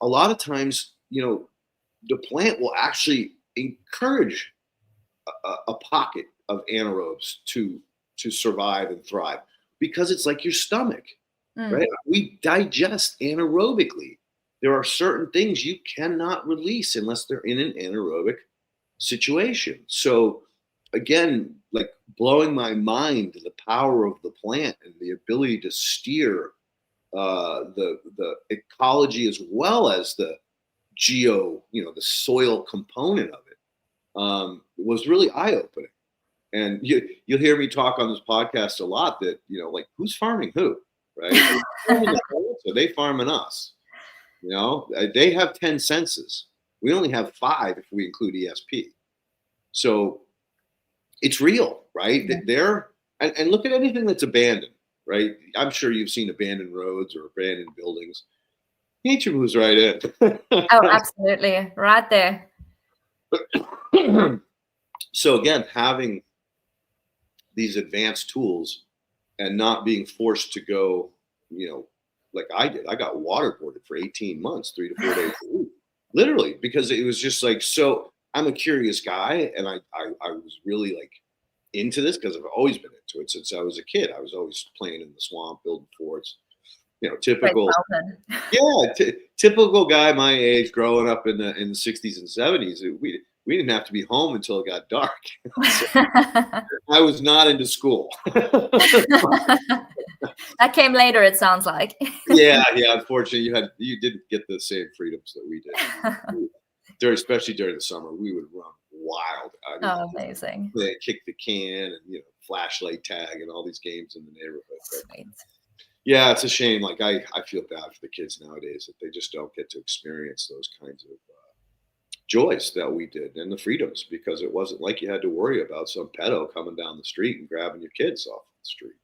A lot of times, the plant will actually encourage a pocket of anaerobes to survive and thrive, because it's like your stomach, right? We digest anaerobically. There are certain things you cannot release unless they're in an anaerobic situation. So again, like blowing my mind, the power of the plant and the ability to steer the ecology as well as the the soil component of it was really eye-opening. And you'll hear me talk on this podcast a lot that, like, who's farming who, right? So they farming us, they have 10 senses. We only have 5 if we include ESP. So it's real, right? Yeah. And look at anything that's abandoned, right? I'm sure you've seen abandoned roads or abandoned buildings. Nature moves right in. Oh, absolutely. Right there. So again, having these advanced tools and not being forced to go, like I did. I got waterboarded for 18 months, 3 to 4 days a week, literally, because it was just like, so I'm a curious guy, and I was really like into this because I've always been into it since I was a kid. I was always playing in the swamp, building forts, typical. Typical guy my age growing up in the 60s and 70s. We didn't have to be home until it got dark. So I was not into school. That came later, it sounds like. Yeah. Unfortunately, you didn't get the same freedoms that we did. Especially during the summer, we would run wild. Amazing. They kick the can and flashlight tag and all these games in the neighborhood. Sweet. Yeah, it's a shame. Like I feel bad for the kids nowadays that they just don't get to experience those kinds of joys that we did and the freedoms, because it wasn't like you had to worry about some pedo coming down the street and grabbing your kids off the street.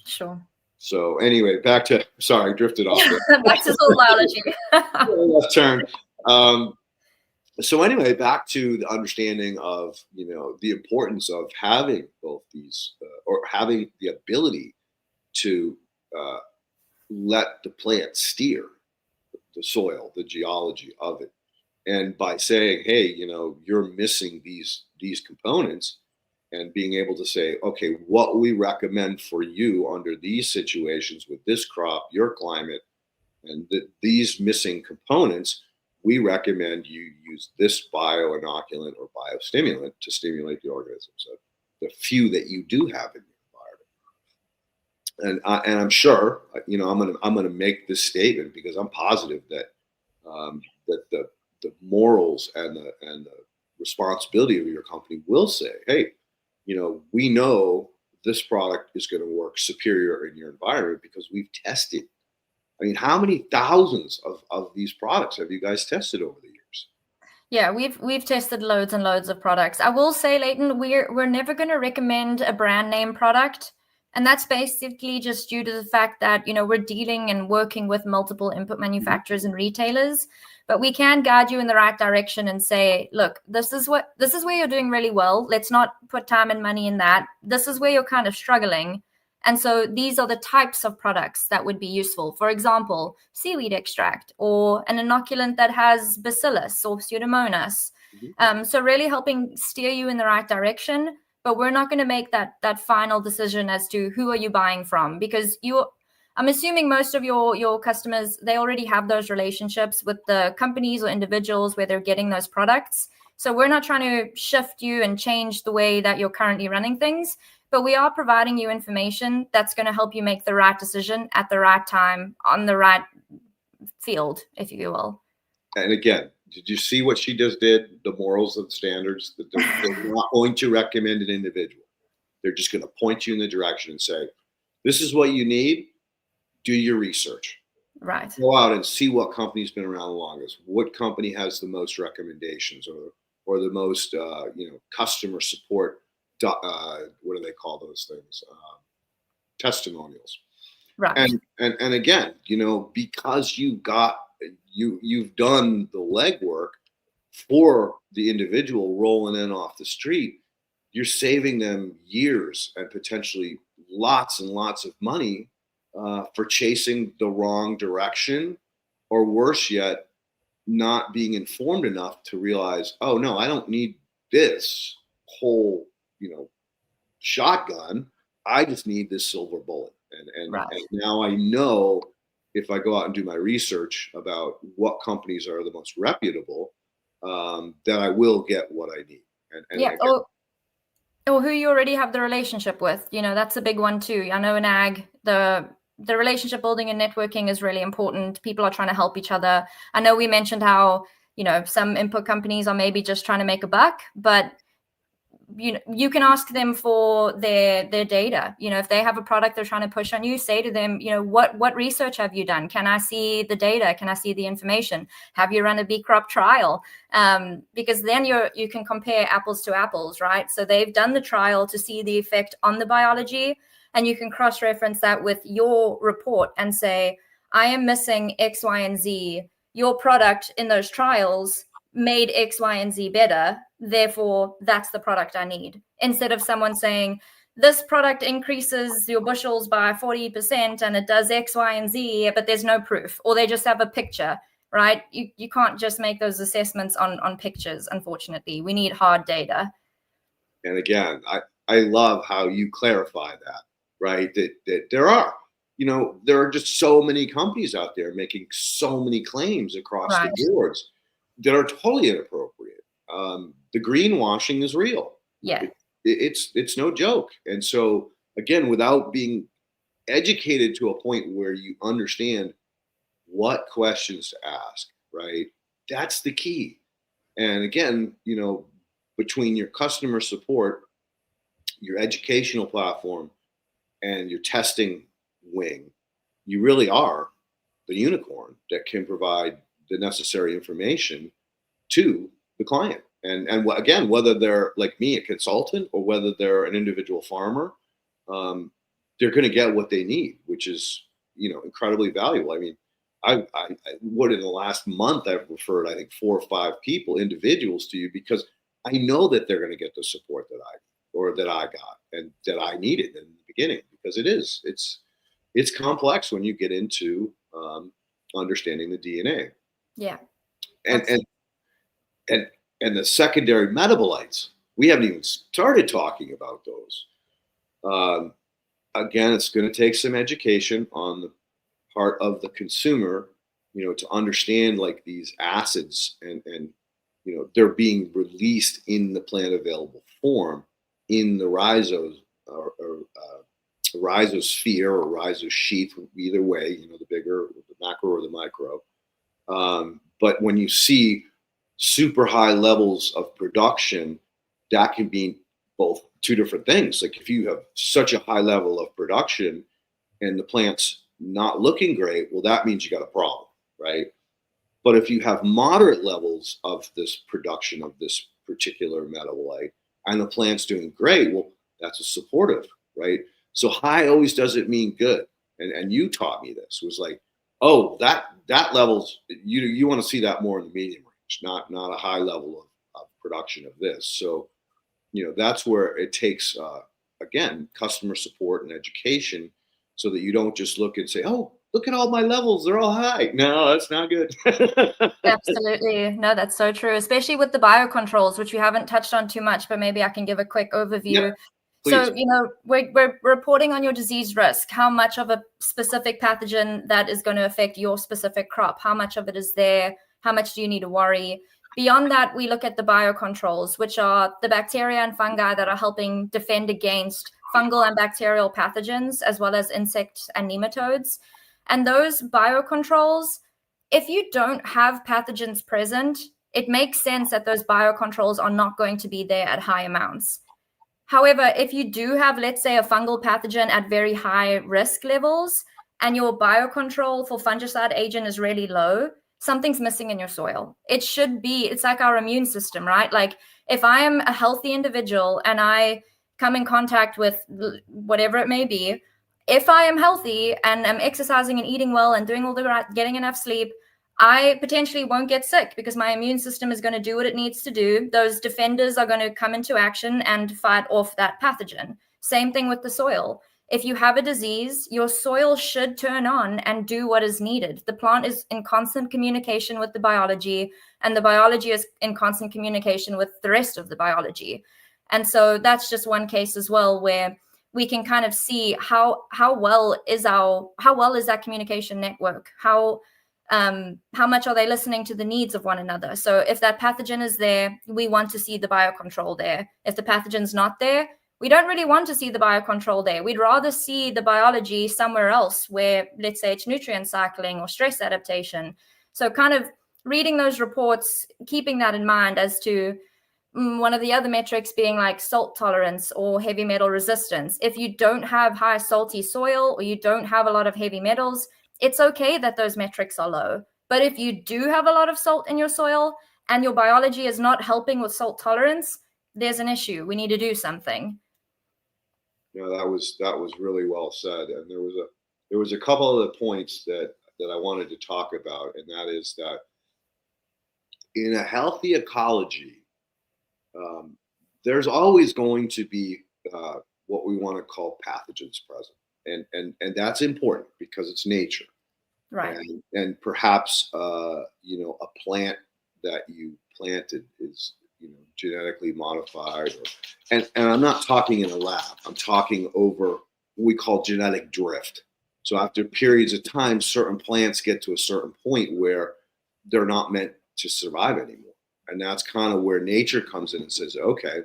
Sure. So anyway, drifted off. Back to soil biology. Left turn. So anyway, back to the understanding of, the importance of having both these, or having the ability to let the plant steer the soil, the geology of it. And by saying, hey, you're missing these components, and being able to say, okay, what we recommend for you under these situations with this crop, your climate, and these missing components, we recommend you use this bioinoculant or biostimulant to stimulate the organisms, the few that you do have in your environment. And I'm sure, I'm gonna make this statement because I'm positive that that the morals and the responsibility of your company will say, hey, we know this product is going to work superior in your environment because we've tested. I mean, how many thousands of these products have you guys tested over the years? Yeah, we've tested loads and loads of products. I will say, Leighton, we're never going to recommend a brand name product. And that's basically just due to the fact that, we're dealing and working with multiple input manufacturers and retailers, but we can guide you in the right direction and say, look, this is where you're doing really well. Let's not put time and money in that. This is where you're kind of struggling. And so these are the types of products that would be useful. For example, seaweed extract or an inoculant that has bacillus or pseudomonas. So really helping steer you in the right direction. But we're not going to make that final decision as to who are you buying from, because I'm assuming most of your customers, they already have those relationships with the companies or individuals where they're getting those products. So we're not trying to shift you and change the way that you're currently running things, but we are providing you information that's going to help you make the right decision at the right time on the right field, if you will. And again, did you see what she just did? The morals and standards that they're not going to recommend an individual. They're just going to point you in the direction and say, this is what you need. Do your research. Right. Go out and see what company's been around the longest. What company has the most recommendations or the most, customer support. What do they call those things? Testimonials. Right. And again, because you've done the legwork for the individual rolling in off the street, you're saving them years and potentially lots and lots of money for chasing the wrong direction, or worse yet, not being informed enough to realize, oh no, I don't need this whole, shotgun. I just need this silver bullet. And now I know, if I go out and do my research about what companies are the most reputable, that I will get what I need. Or who you already have the relationship with. That's a big one too. I know in ag, the relationship building and networking is really important. People are trying to help each other. I know we mentioned how, some input companies are maybe just trying to make a buck, but you can ask them for their data. If they have a product they're trying to push on you, say to them, what research have you done? Can I see the data? Can I see the information? Have you run a bee crop trial? Because then you can compare apples to apples, right? So they've done the trial to see the effect on the biology, and you can cross-reference that with your report and say, I am missing X, Y, and Z. Your product in those trials made X, Y, and Z better. Therefore, that's the product I need. Instead of someone saying, this product increases your bushels by 40% and it does X, Y, and Z, but there's no proof, or they just have a picture, right? You can't just make those assessments on pictures, unfortunately. We need hard data. And again, I love how you clarify that, right? That there are, there are just so many companies out there making so many claims across Right. the boards that are totally inappropriate. The greenwashing is real. Yeah. It's no joke. And so again, without being educated to a point where you understand what questions to ask, right? That's the key. And again, between your customer support, your educational platform, and your testing wing, you really are the unicorn that can provide the necessary information to the client. And again, whether they're like me, a consultant, or whether they're an individual farmer, they're going to get what they need, which is incredibly valuable. I mean, I in the last month I've referred, I think, 4 or 5 individuals to you, because I know that they're going to get the support that I got and that I needed in the beginning, because it's complex when you get into understanding the DNA. Yeah. And the secondary metabolites, we haven't even started talking about those. Again, it's going to take some education on the part of the consumer, to understand like these acids and they're being released in the plant available form in the rhizosphere or rhizosheath, either way, the bigger, the macro or the micro. But when you see super high levels of production, that can be both two different things. Like if you have such a high level of production and the plant's not looking great, well, that means you got a problem, right? But if you have moderate levels of this production of this particular metabolite and the plant's doing great, well, that's a supportive, right? So high always doesn't mean good. And you taught me this, was like, oh, that level's, you want to see that more in the medium range, not a high level of production of this. So, that's where it takes, again, customer support and education, so that you don't just look and say, oh, look at all my levels, they're all high. No, that's not good. Absolutely. No, that's so true, especially with the biocontrols, which we haven't touched on too much, but maybe I can give a quick overview. Yeah, please. So, we're reporting on your disease risk, how much of a specific pathogen that is going to affect your specific crop, how much of it is there, how much do you need to worry. Beyond that, we look at the biocontrols, which are the bacteria and fungi that are helping defend against fungal and bacterial pathogens, as well as insects and nematodes. And those biocontrols, if you don't have pathogens present, it makes sense that those biocontrols are not going to be there at high amounts. However, if you do have, let's say, a fungal pathogen at very high risk levels, and your biocontrol for fungicide agent is really low, something's missing in your soil. It's like our immune system, right? Like if I am a healthy individual and I come in contact with whatever it may be, if I am healthy and am exercising and eating well and doing all the right, getting enough sleep, I potentially won't get sick because my immune system is going to do what it needs to do. Those defenders are going to come into action and fight off that pathogen. Same thing with the soil. If you have a disease, your soil should turn on and do what is needed. The plant is in constant communication with the biology, and the biology is in constant communication with the rest of the biology. And so that's just one case as well, where we can kind of see how well is that communication network? How much are they listening to the needs of one another? So if that pathogen is there, we want to see the biocontrol there. If the pathogen's not there, we don't really want to see the biocontrol there. We'd rather see the biology somewhere else where, let's say, it's nutrient cycling or stress adaptation. So kind of reading those reports, keeping that in mind as to one of the other metrics being like salt tolerance or heavy metal resistance. If you don't have high salty soil or you don't have a lot of heavy metals, it's okay that those metrics are low. But if you do have a lot of salt in your soil and your biology is not helping with salt tolerance, there's an issue. We need to do something. That was really well said. And there was a couple of the points that I wanted to talk about, and that is that in a healthy ecology, there's always going to be what we want to call pathogens present, and that's important because it's nature, Right. and perhaps a plant that you planted is genetically modified, and I'm not talking in a lab. I'm talking over what we call genetic drift. So after periods of time, certain plants get to a certain point where they're not meant to survive anymore. And that's kind of where nature comes in and says, okay,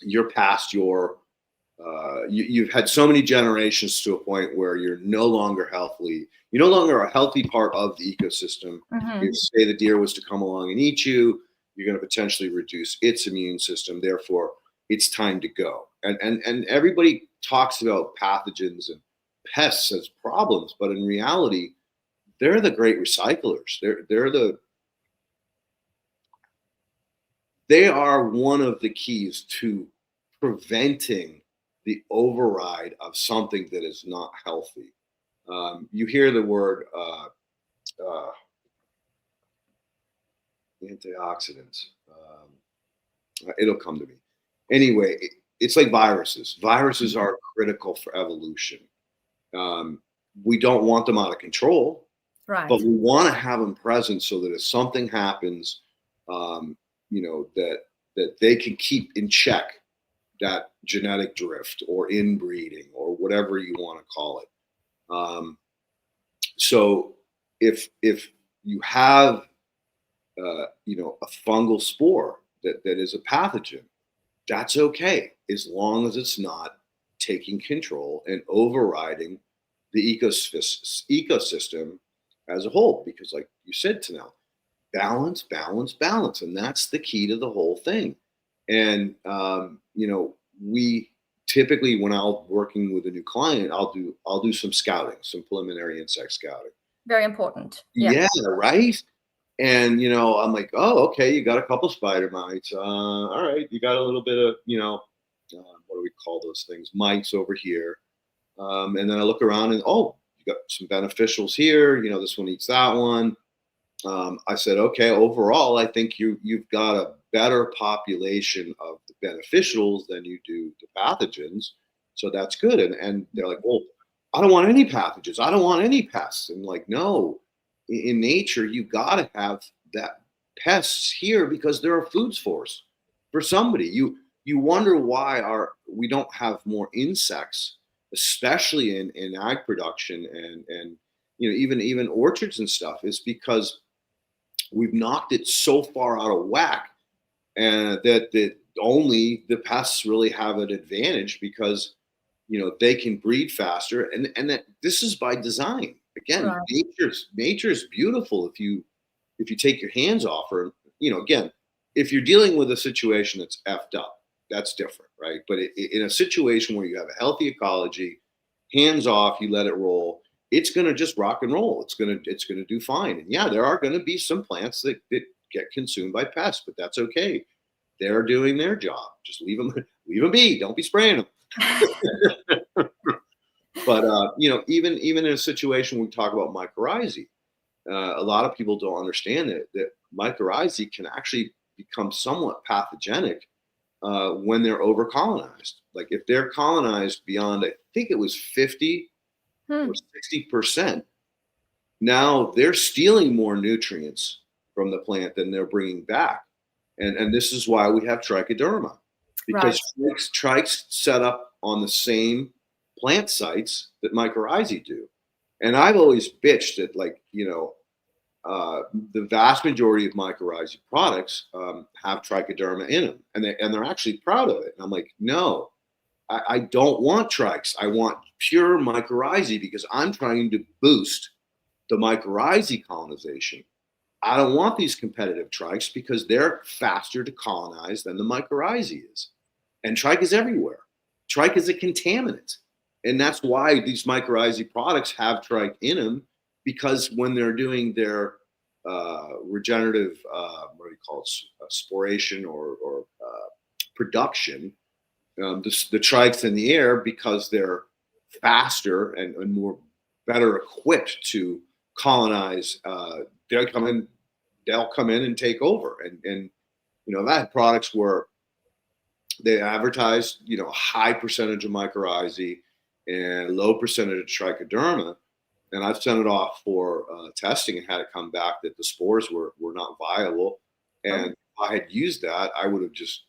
you're past your, you've had so many generations to a point where you're no longer healthy. You're no longer a healthy part of the ecosystem. Mm-hmm. If, say, the deer was to come along and eat you, you're going to potentially reduce its immune system. Therefore, it's time to go. And everybody talks about pathogens and pests as problems, but in reality, they're the great recyclers. They are one of the keys to preventing the override of something that is not healthy. You hear the word antioxidants. It'll come to me. Anyway, it's like viruses. Viruses are critical for evolution. We don't want them out of control, Right. but we want to have them present so that if something happens, that they can keep in check that genetic drift or inbreeding or whatever you want to call it. So if you have a fungal spore that is a pathogen, that's okay as long as it's not taking control and overriding the ecosystem as a whole. Because, like you said, Taniell, balance, balance, balance, and that's the key to the whole thing. And we typically, when I'm working with a new client, I'll do some scouting, some preliminary insect scouting. Very important. Yeah, right. And I'm like, oh, okay, you got a couple spider mites. All right, you got a little bit of what do we call those things? Mites over here. And then I look around and you got some beneficials here. This one eats that one. I said, okay, overall, I think you've got a better population of the beneficials than you do the pathogens. So that's good. And they're like, well, I don't want any pathogens. I don't want any pests. And like, no, in nature, you got to have that pests here because there are food source for somebody. You wonder why we don't have more insects, especially in ag production and even orchards and stuff, is because we've knocked it so far out of whack, and that only the pests really have an advantage because they can breed faster, and that this is by design. Again, right. Nature's beautiful if you take your hands off her. Again, if you're dealing with a situation that's effed up, that's different, right? But in a situation where you have a healthy ecology, hands off, you let it roll, it's going to just rock and roll. It's going to do fine. And yeah, there are going to be some plants that get consumed by pests, but that's okay. They're doing their job. Just leave them be. Don't be spraying them. But even in a situation we talk about mycorrhizae, a lot of people don't understand that mycorrhizae can actually become somewhat pathogenic when they're over colonized. Like if they're colonized beyond, I think it was 50 or 60%, now they're stealing more nutrients from the plant than they're bringing back. And this is why we have trichoderma, because trikes set up on the same plant sites that mycorrhizae do. And I've always bitched that, like, the vast majority of mycorrhizae products have trichoderma in them, and they're actually proud of it. And I'm like, no, I don't want trikes. I want pure mycorrhizae because I'm trying to boost the mycorrhizae colonization. I don't want these competitive trikes because they're faster to colonize than the mycorrhizae is. And trike is everywhere. Trike is a contaminant. And that's why these mycorrhizae products have trike in them, because when they're doing their regenerative, what do you call it, sporation or production, the trikes in the air, because they're faster and more better equipped to colonize, they'll come in and take over. And I've had products where they advertised, a high percentage of mycorrhizae and low percentage of trichoderma. And I've sent it off for testing and had it come back that the spores were not viable. And if I had used that, I would have just,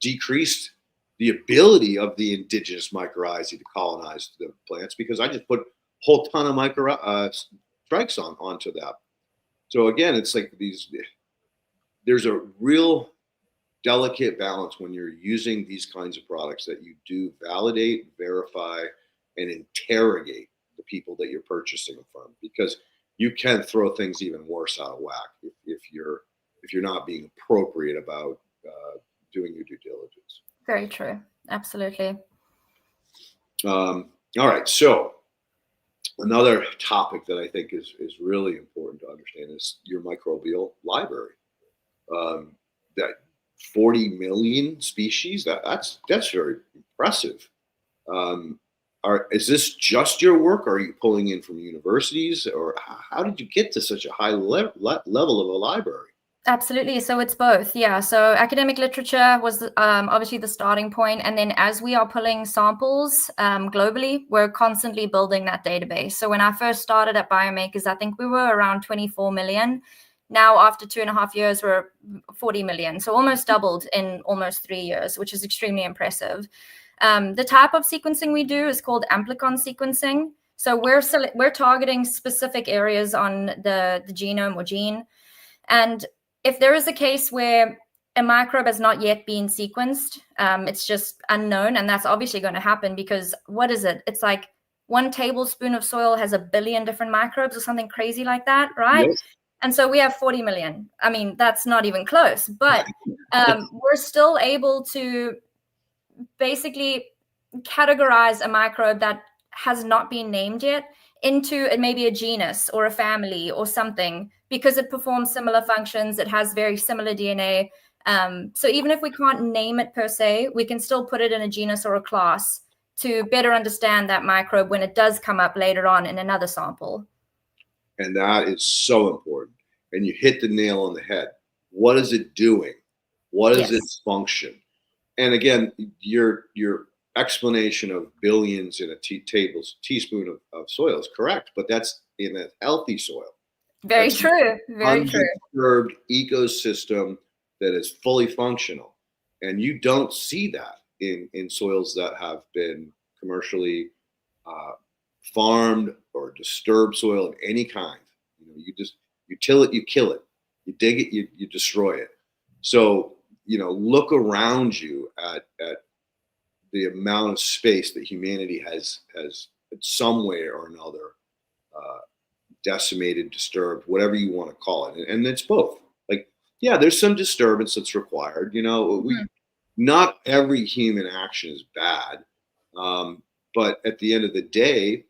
decreased the ability of the indigenous mycorrhizae to colonize the plants, because I just put a whole ton of strikes onto that. So again, it's like there's a real delicate balance when you're using these kinds of products, that you do validate, verify, and interrogate the people that you're purchasing them from, because you can throw things even worse out of whack if you're not being appropriate about doing your due diligence. Very true. Absolutely. All right. So another topic that I think is really important to understand is your microbial library. That 40 million species, that's very impressive. Is this just your work? Or are you pulling in from universities, or how did you get to such a high level of a library? Absolutely. So it's both. Yeah. So academic literature was obviously the starting point. And then as we are pulling samples globally, we're constantly building that database. So when I first started at Biome Makers, I think we were around 24 million. Now, after 2.5 years, we're 40 million. So almost doubled in almost 3 years, which is extremely impressive. The type of sequencing we do is called amplicon sequencing. So we're targeting specific areas on the genome or gene. And if there is a case where a microbe has not yet been sequenced, it's just unknown. And that's obviously going to happen, because what is it? It's like 1 tablespoon of soil has 1 billion different microbes or something crazy like that, right? Yes. And so we have 40 million. I mean, that's not even close, but we're still able to basically categorize a microbe that has not been named yet into maybe a genus or a family or something, because it performs similar functions. It has very similar DNA. So even if we can't name it per se, we can still put it in a genus or a class to better understand that microbe when it does come up later on in another sample. And that is so important. And you hit the nail on the head. What is it doing? What is its function? And again, your explanation of billions in a teaspoon of soil is correct, but that's in a healthy soil. Very true. Very true. Undisturbed ecosystem that is fully functional. And you don't see that in soils that have been commercially farmed or disturbed soil of any kind. You till it, you kill it. You dig it, you destroy it. So, look around you at the amount of space that humanity has in some way or another decimated, disturbed, whatever you want to call it. And it's both. Like, yeah, there's some disturbance that's required. Not every human action is bad. But at the end of the day,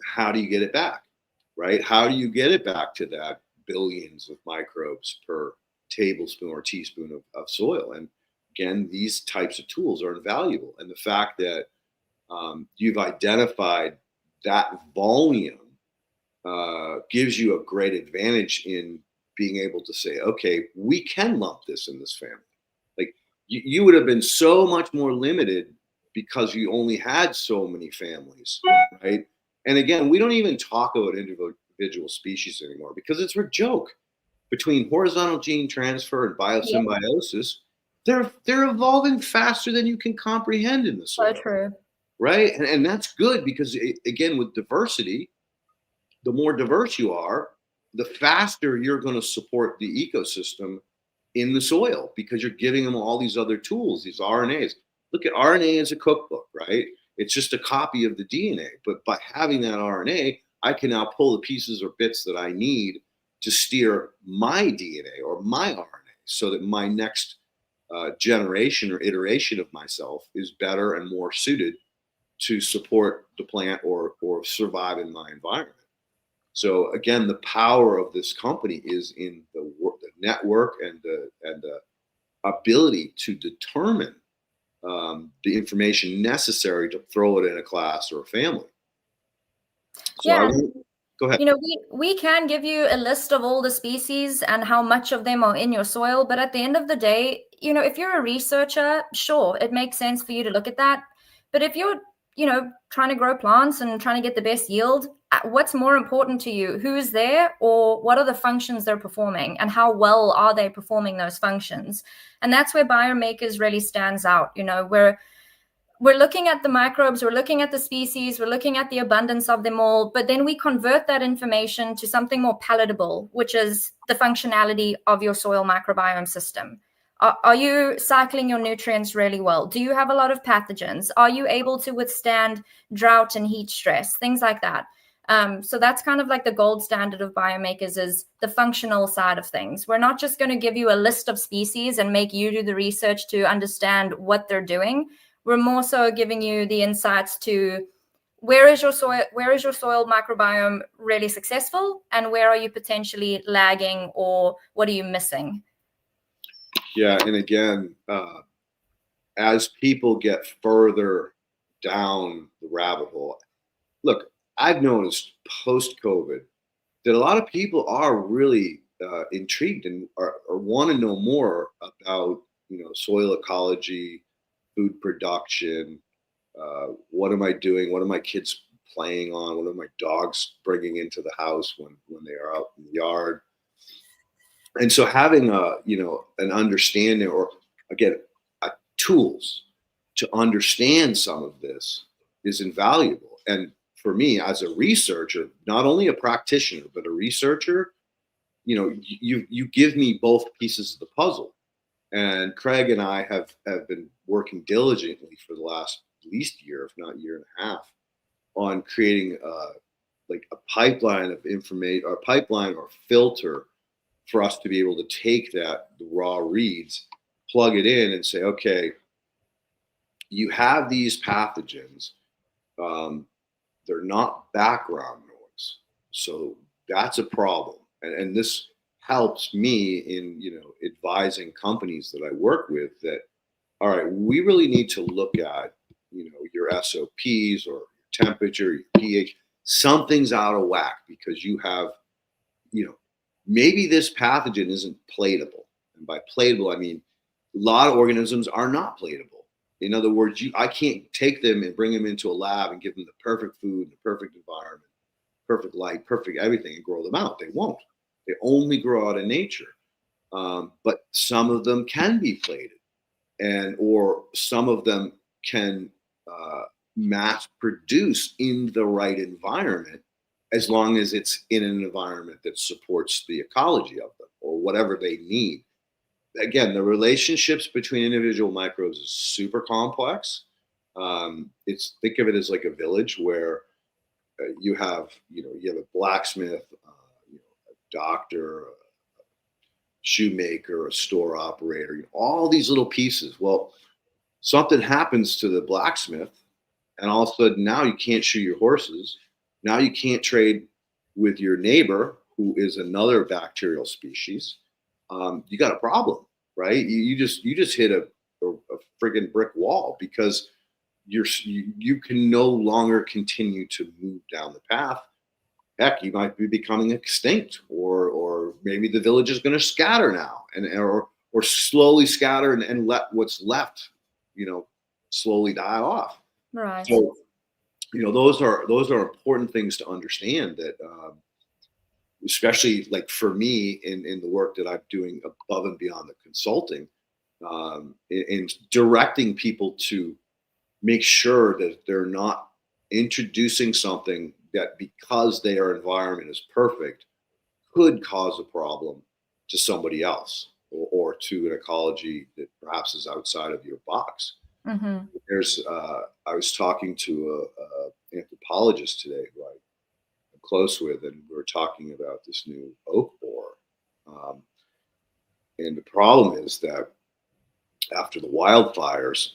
how do you get it back, right? How do you get it back to that billions of microbes per tablespoon or teaspoon of soil? And again, these types of tools are invaluable. And the fact that you've identified that volume gives you a great advantage in being able to say, okay, we can lump this in this family. Like you would have been so much more limited because you only had so many families, right? And again, we don't even talk about individual species anymore because it's a joke. Between horizontal gene transfer and biosymbiosis, they're evolving faster than you can comprehend in the soil. So true. Right? And that's good because, again, with diversity, the more diverse you are, the faster you're going to support the ecosystem in the soil because you're giving them all these other tools, these RNAs. Look at RNA as a cookbook, right? It's just a copy of the DNA. But by having that RNA, I can now pull the pieces or bits that I need to steer my DNA or my RNA so that my next generation or iteration of myself is better and more suited to support the plant or survive in my environment. So again, the power of this company is in the network and the ability to determine the information necessary to throw it in a class or a family. So Yeah. go ahead. You know, we can give you a list of all the species and how much of them are in your soil, but at the end of the day, you know, if you're a researcher, sure, it makes sense for you to look at that. But if you're, you know, trying to grow plants and trying to get the best yield, what's more important to you? Who is there, or what are the functions they're performing, and how well are they performing those functions? And that's where Biome Makers really stands out. You know, we're looking at the microbes, we're looking at the species, we're looking at the abundance of them all, but then we convert that information to something more palatable, which is the functionality of your soil microbiome system. Are you cycling your nutrients really well? Do you have a lot of pathogens? Are you able to withstand drought and heat stress? Things like that. So that's kind of like the gold standard of Biome Makers, is the functional side of things. We're not just going to give you a list of species and make you do the research to understand what they're doing. We're more so giving you the insights to where is your soil microbiome really successful, and where are you potentially lagging, or what are you missing? Yeah, and again, as people get further down the rabbit hole, look, I've noticed post-COVID that a lot of people are really intrigued and or want to know more about, you know, soil ecology, food production. What am I doing? What are my kids playing on? What are my dogs bringing into the house when they are out in the yard? And so having a, you know, an understanding, or again, tools to understand some of this is invaluable. And for me as a researcher, not only a practitioner but a researcher, you know, you give me both pieces of the puzzle. And Craig and I have been working diligently for the last at least year, if not year and a half, on creating like a pipeline of information, or a pipeline or filter for us to be able to take the raw reads, plug it in, and say, okay, you have these pathogens. Um, they're not background noise, so that's a problem. And this helps me in, you know, advising companies that I work with that, all right, we really need to look at, you know, your SOPs or your temperature, your pH. Something's out of whack because you have, you know, maybe this pathogen isn't platable. And by platable, I mean a lot of organisms are not platable. In other words, I can't take them and bring them into a lab and give them the perfect food, the perfect environment, perfect light, perfect everything, and grow them out. They won't. They only grow out in nature. But some of them can be plated, and or some of them can mass produce in the right environment, as long as it's in an environment that supports the ecology of them or whatever they need. Again, the relationships between individual microbes is super complex. It's, think of it as like a village where you have, you know, you have a blacksmith, you know, a doctor, a shoemaker, a store operator, you know, all these little pieces. Well, something happens to the blacksmith, and all of a sudden now you can't shoe your horses. Now you can't trade with your neighbor, who is another bacterial species. You got a problem, right? You just hit a friggin' brick wall, because you can no longer continue to move down the path. Heck, you might be becoming extinct, or maybe the village is going to scatter now, and or slowly scatter and let what's left, you know, slowly die off. Right. So, you know, those are important things to understand, that especially like for me in the work that I'm doing above and beyond the consulting, in directing people to make sure that they're not introducing something that, because their environment is perfect, could cause a problem to somebody else, or to an ecology that perhaps is outside of your box. Mm-hmm. There's I was talking to a anthropologist today who I'm close with, and we were talking about this new oak borer. And the problem is that after the wildfires,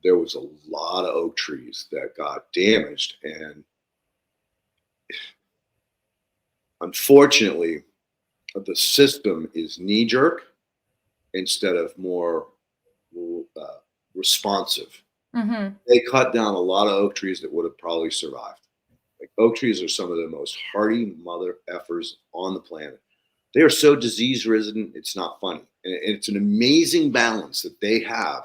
there was a lot of oak trees that got damaged. And unfortunately, the system is knee jerk instead of more responsive. Mm-hmm. They cut down a lot of oak trees that would have probably survived. Like oak trees are some of the most hardy mother effers on the planet. They are so disease resistant, it's not funny. And it's an amazing balance that they have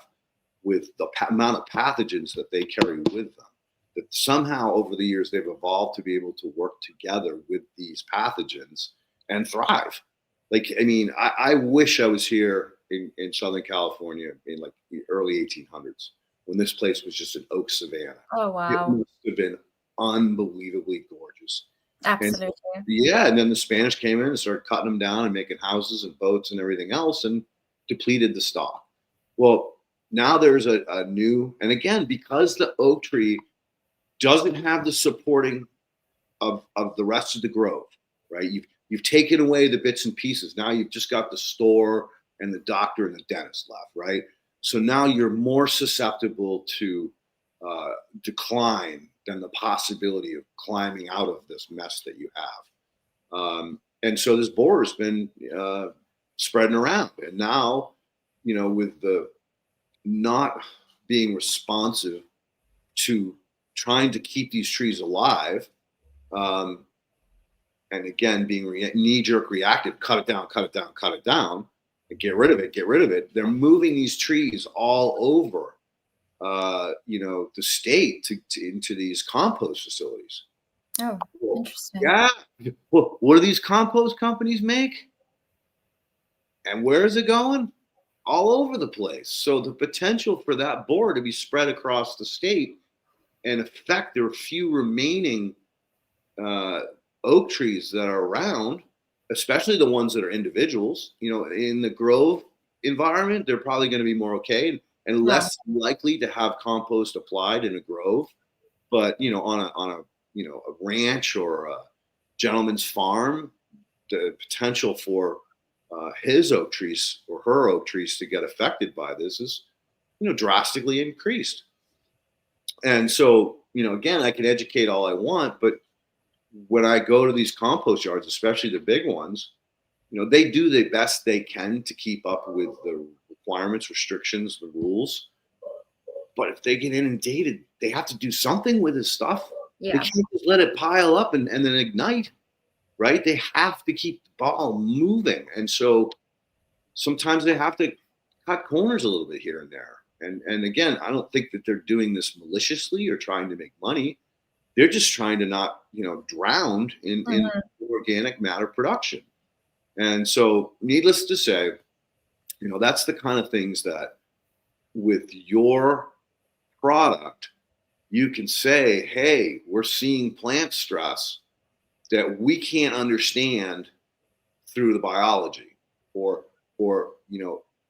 with the amount of pathogens that they carry with them. That somehow over the years they've evolved to be able to work together with these pathogens and thrive. Like, I mean, I wish I was here in Southern California in like the early 1800s when this place was just an oak savanna. Oh, It wow. must have been unbelievably gorgeous. And Absolutely. yeah, and then the Spanish came in and started cutting them down and making houses and boats and everything else and depleted the stock. Well, now there's a new, and again, because the oak tree doesn't have the supporting of the rest of the grove, right? You've taken away the bits and pieces. Now you've just got the store and the doctor and the dentist left, right? So now you're more susceptible to decline than the possibility of climbing out of this mess that you have. And so this borer has been spreading around. And now, you know, with the not being responsive to trying to keep these trees alive, and again, being knee-jerk reactive, cut it down, cut it down, cut it down, and get rid of it, get rid of it. They're moving these trees all over, the state into these compost facilities. Oh, Well, interesting. yeah. Well, what do these compost companies make? And where is it going? All over the place. So the potential for that borer to be spread across the state and affect their few remaining oak trees that are around, especially the ones that are individuals, you know, in the grove environment, they're probably going to be more okay and Yeah. less likely to have compost applied in a grove. But you know, on a a ranch or a gentleman's farm, the potential for his oak trees or her oak trees to get affected by this is, drastically increased. And so, again, I can educate all I want, but when I go to these compost yards, especially the big ones, they do the best they can to keep up with the requirements, restrictions, the rules. But if they get inundated, they have to do something with this stuff. They Yeah. can't just let it pile up and then ignite, right? They have to keep the ball moving. And so sometimes they have to cut corners a little bit here and there. And again, I don't think that they're doing this maliciously or trying to make money. They're just trying to not, drown in organic matter production. And so, needless to say, that's the kind of things that with your product, you can say, hey, we're seeing plant stress that we can't understand through the biology, or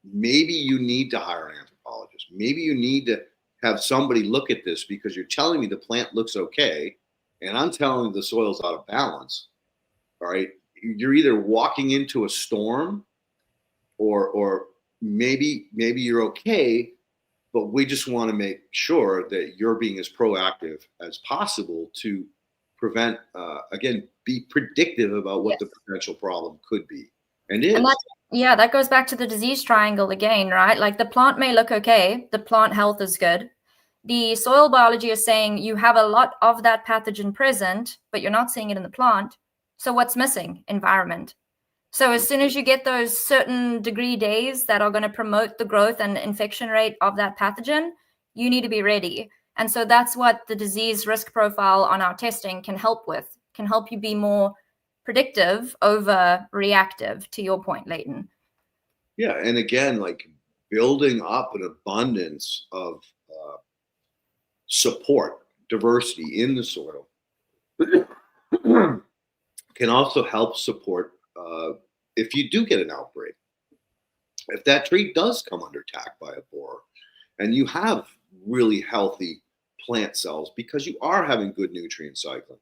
maybe you need to hire an anthropologist. Maybe you need to have somebody look at this because you're telling me the plant looks okay, and I'm telling you the soil's out of balance. All right, you're either walking into a storm, or maybe you're okay, but we just want to make sure that you're being as proactive as possible to prevent, again, be predictive about what the potential problem could be and is. And that goes back to the disease triangle again, right? Like the plant may look okay, the plant health is good. The soil biology is saying you have a lot of that pathogen present, but you're not seeing it in the plant. So what's missing? Environment. So as soon as you get those certain degree days that are going to promote the growth and infection rate of that pathogen, you need to be ready. And so that's what the disease risk profile on our testing can help with, can help you be more predictive over reactive, to your point, Leighton. Yeah, and again, like building up an abundance of support, diversity in the soil can also help support if you do get an outbreak. If that tree does come under attack by a borer and you have really healthy plant cells because you are having good nutrient cycling,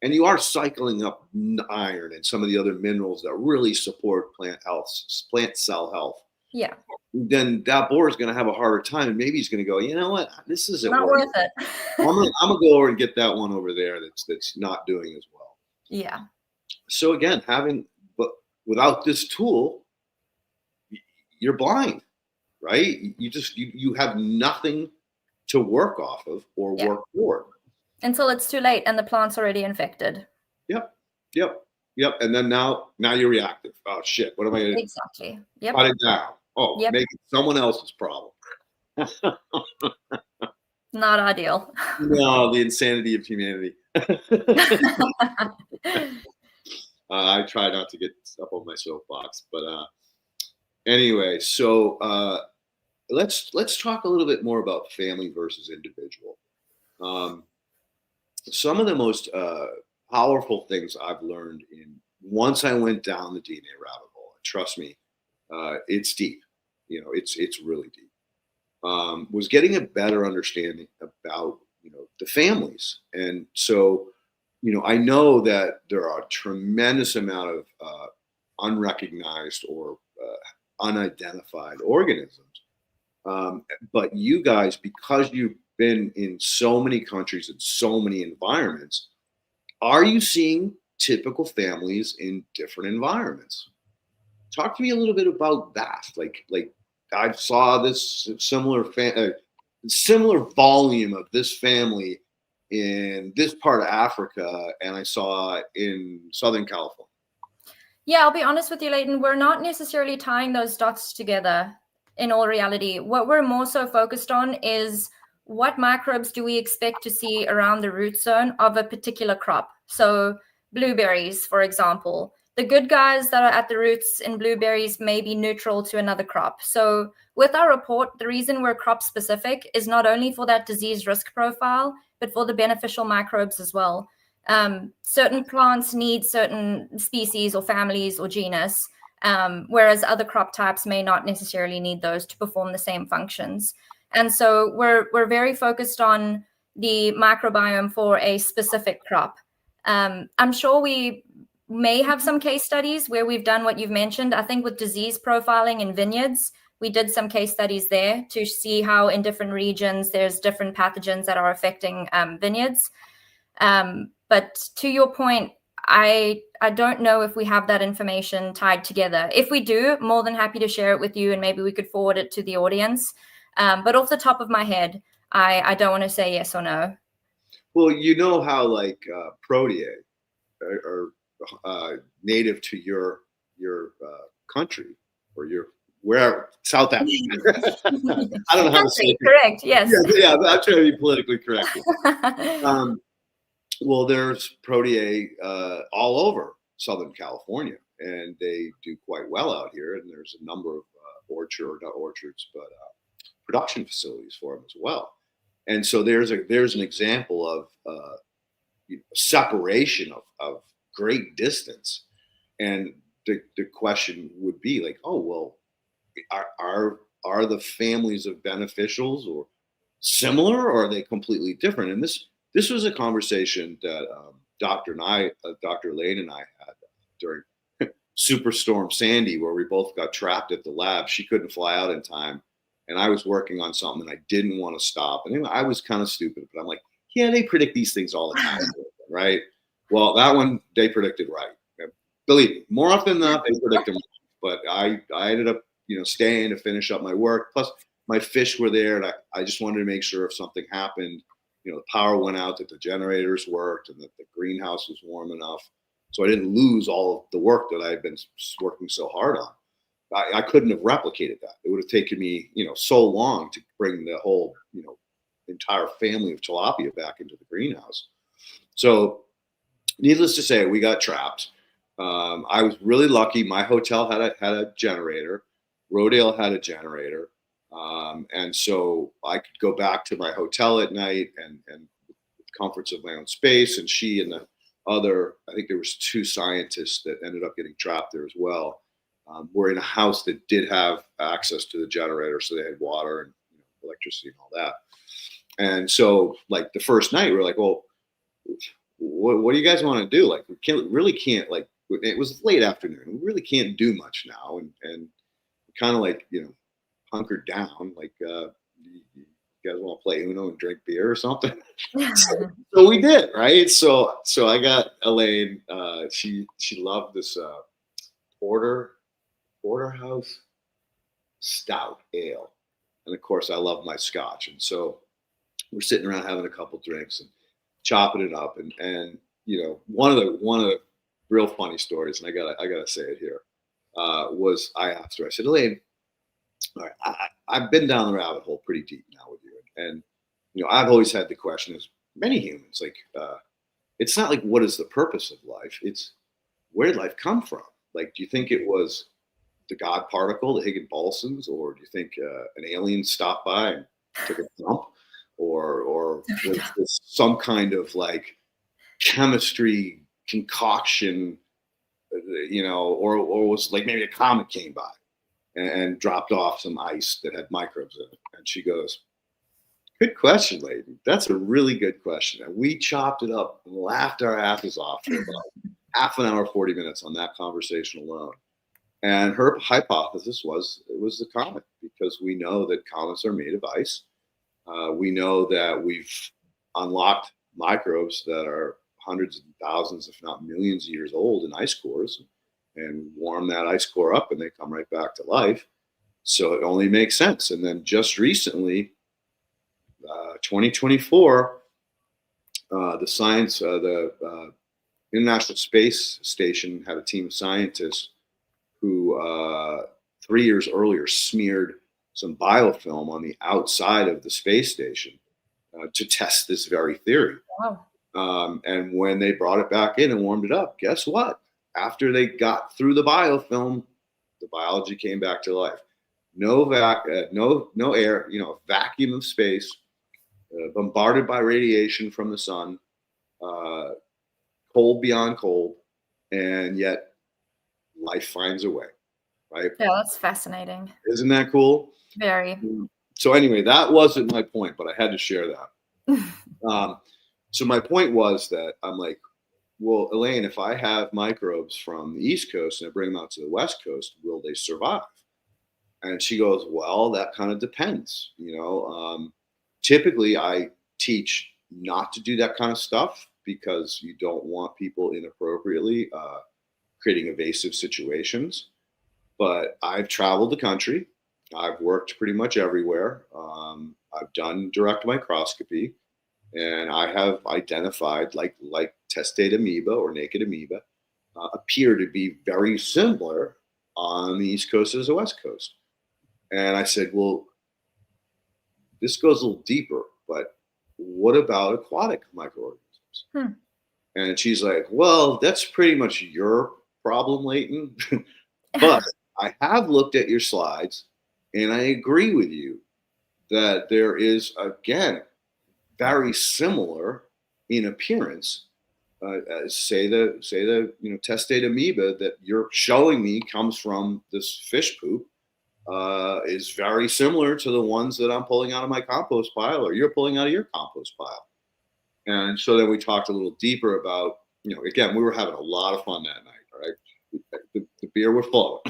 and you are cycling up iron and some of the other minerals that really support plant health, plant cell health, Yeah. then that boar is going to have a harder time, and maybe he's going to go, you know what, this isn't Not worth worth it. it. I'm gonna go over and get that one over there that's not doing as well. Yeah. So again, but without this tool, you're blind, right? You have nothing to work off of or Yeah. work for. Until it's too late and the plant's already infected. Yep. And then now you're reactive. Oh shit, what am I gonna do? Exactly. Yep. Cut it down. Oh, Yep. make it someone else's problem. Not ideal. No, the insanity of humanity. I try not to get up on my soapbox, but anyway, so let's talk a little bit more about family versus individual. Some of the most powerful things I've learned once I went down the DNA rabbit hole. Trust me, it's deep. It's really deep. Was getting a better understanding about the families, and so I know that there are a tremendous amount of unrecognized or unidentified organisms. But you guys, because you've been in so many countries and so many environments, are you seeing typical families in different environments? Talk to me a little bit about that. Like I saw this similar volume of this family in this part of Africa, and I saw it in Southern California. Yeah, I'll be honest with you, Leighton. We're not necessarily tying those dots together in all reality. What we're more so focused on is what microbes do we expect to see around the root zone of a particular crop. So blueberries, for example, the good guys that are at the roots in blueberries may be neutral to another crop. So with our report, the reason we're crop specific is not only for that disease risk profile, but for the beneficial microbes as well. Certain plants need certain species or families or genus, whereas other crop types may not necessarily need those to perform the same functions. And so we're very focused on the microbiome for a specific crop. I'm sure we may have some case studies where we've done what you've mentioned. I think with disease profiling in vineyards, we did some case studies there to see how in different regions there's different pathogens that are affecting vineyards. But to your point, I don't know if we have that information tied together. If we do, more than happy to share it with you, and maybe we could forward it to the audience. But off the top of my head, I don't want to say yes or no. Well, you know how like protea are native to your country or your wherever, South Africa. I don't know how to say it. Correct. Yes. Yeah, I'm trying to be politically correct. Well, there's protea all over Southern California, and they do quite well out here. And there's a number of production facilities for them as well. And so there's an example of separation of great distance. And the question would be like, oh well, are the families of beneficials or similar, or are they completely different? And this was a conversation that Dr. Lane and I had during Superstorm Sandy, where we both got trapped at the lab. She couldn't fly out in time, and I was working on something and I didn't want to stop. And I was kind of stupid, but I'm like, yeah, they predict these things all the time, right? Well, that one they predicted right. Believe me, more often than not, they predict them. But I ended up staying to finish up my work. Plus, my fish were there, and I just wanted to make sure if something happened, the power went out, that the generators worked, and that the greenhouse was warm enough, so I didn't lose all of the work that I had been working so hard on. I couldn't have replicated that. It would have taken me, so long to bring the whole, entire family of tilapia back into the greenhouse. So, needless to say, we got trapped. I was really lucky. My hotel had a generator. Rodale had a generator. And so I could go back to my hotel at night and the comforts of my own space. And she and the other, I think there was 2 scientists that ended up getting trapped there as well, were in a house that did have access to the generator. So they had water and electricity and all that. And so like the first night we were like, well, what do you guys want to do? Like, we really can't, like, it was late afternoon. We really can't do much now. And kind of like, hunkered down, like, you guys want to play Uno and drink beer or something? So we did, right? So I got Elaine. She loved this porterhouse stout ale, and of course I love my scotch. And so we're sitting around having a couple drinks and chopping it up. And one of the real funny stories, and I gotta say it here, was I asked her. I said, Elaine, all right, I've been down the rabbit hole pretty deep now with you, and I've always had the question, as many humans, like, it's not like what is the purpose of life? It's where did life come from? Like, do you think it was the God particle, the Higgs bosons, or do you think an alien stopped by and took a dump, or was this some kind of like chemistry concoction, or was like maybe a comet came by and dropped off some ice that had microbes in it? And she goes, good question, lady. That's a really good question. And we chopped it up and laughed our asses off for about half an hour, 40 minutes on that conversation alone. And her hypothesis was it was the comet, because we know that comets are made of ice. We know that we've unlocked microbes that are hundreds of thousands, if not millions of years old in ice cores, and warm that ice core up and they come right back to life. So it only makes sense. And then just recently, 2024, the International Space Station had a team of scientists who 3 years earlier smeared some biofilm on the outside of the space station to test this very theory. Wow. And when they brought it back in and warmed it up, guess what? After they got through the biofilm, the biology came back to life. No air, vacuum of space, bombarded by radiation from the sun, cold beyond cold, and yet life finds a way, right? Yeah, that's fascinating. Isn't that cool? Very. So anyway, that wasn't my point, but I had to share that. So my point was that I'm like, well, Elaine, if I have microbes from the East Coast and I bring them out to the West Coast, will they survive? And she goes, well, that kind of depends. Typically I teach not to do that kind of stuff because you don't want people inappropriately creating evasive situations. But I've traveled the country. I've worked pretty much everywhere. I've done direct microscopy, and I have identified like testate amoeba or naked amoeba appear to be very similar on the East Coast as the West Coast. And I said, well, this goes a little deeper, but what about aquatic microorganisms? And she's like, well, that's pretty much your problem, Leighton. But I have looked at your slides, and I agree with you that there is, again, very similar in appearance. Say the testate amoeba that you're showing me comes from this fish poop is very similar to the ones that I'm pulling out of my compost pile, or you're pulling out of your compost pile. And so then we talked a little deeper about, again, we were having a lot of fun that night. All right, the beer was flowing.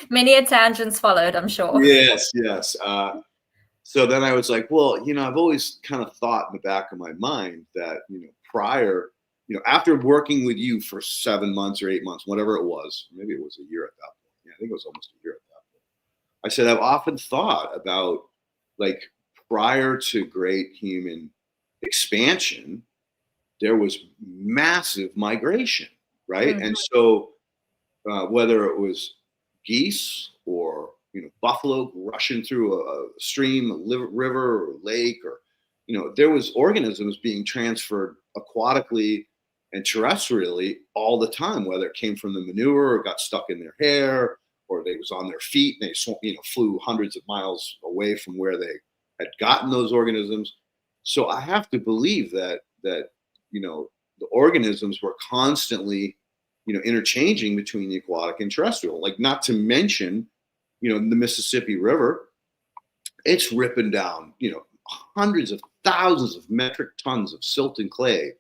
Many tangents followed, I'm sure. Yes. So then I was like, well, I've always kind of thought in the back of my mind that, prior, after working with you for 7 months or 8 months, whatever it was, maybe it was a year at that point. Yeah, I think it was almost a year at that point. I said, I've often thought about, like, prior to great human expansion, there was massive migration, right? Mm-hmm. And so whether it was geese or buffalo rushing through a stream, a river, or lake, or there was organisms being transferred aquatically and terrestrially all the time, whether it came from the manure or got stuck in their hair, or they was on their feet and they flew hundreds of miles away from where they had gotten those organisms. So I have to believe that the organisms were constantly interchanging between the aquatic and terrestrial. Like, not to mention, the Mississippi River, it's ripping down, hundreds of thousands of metric tons of silt and clay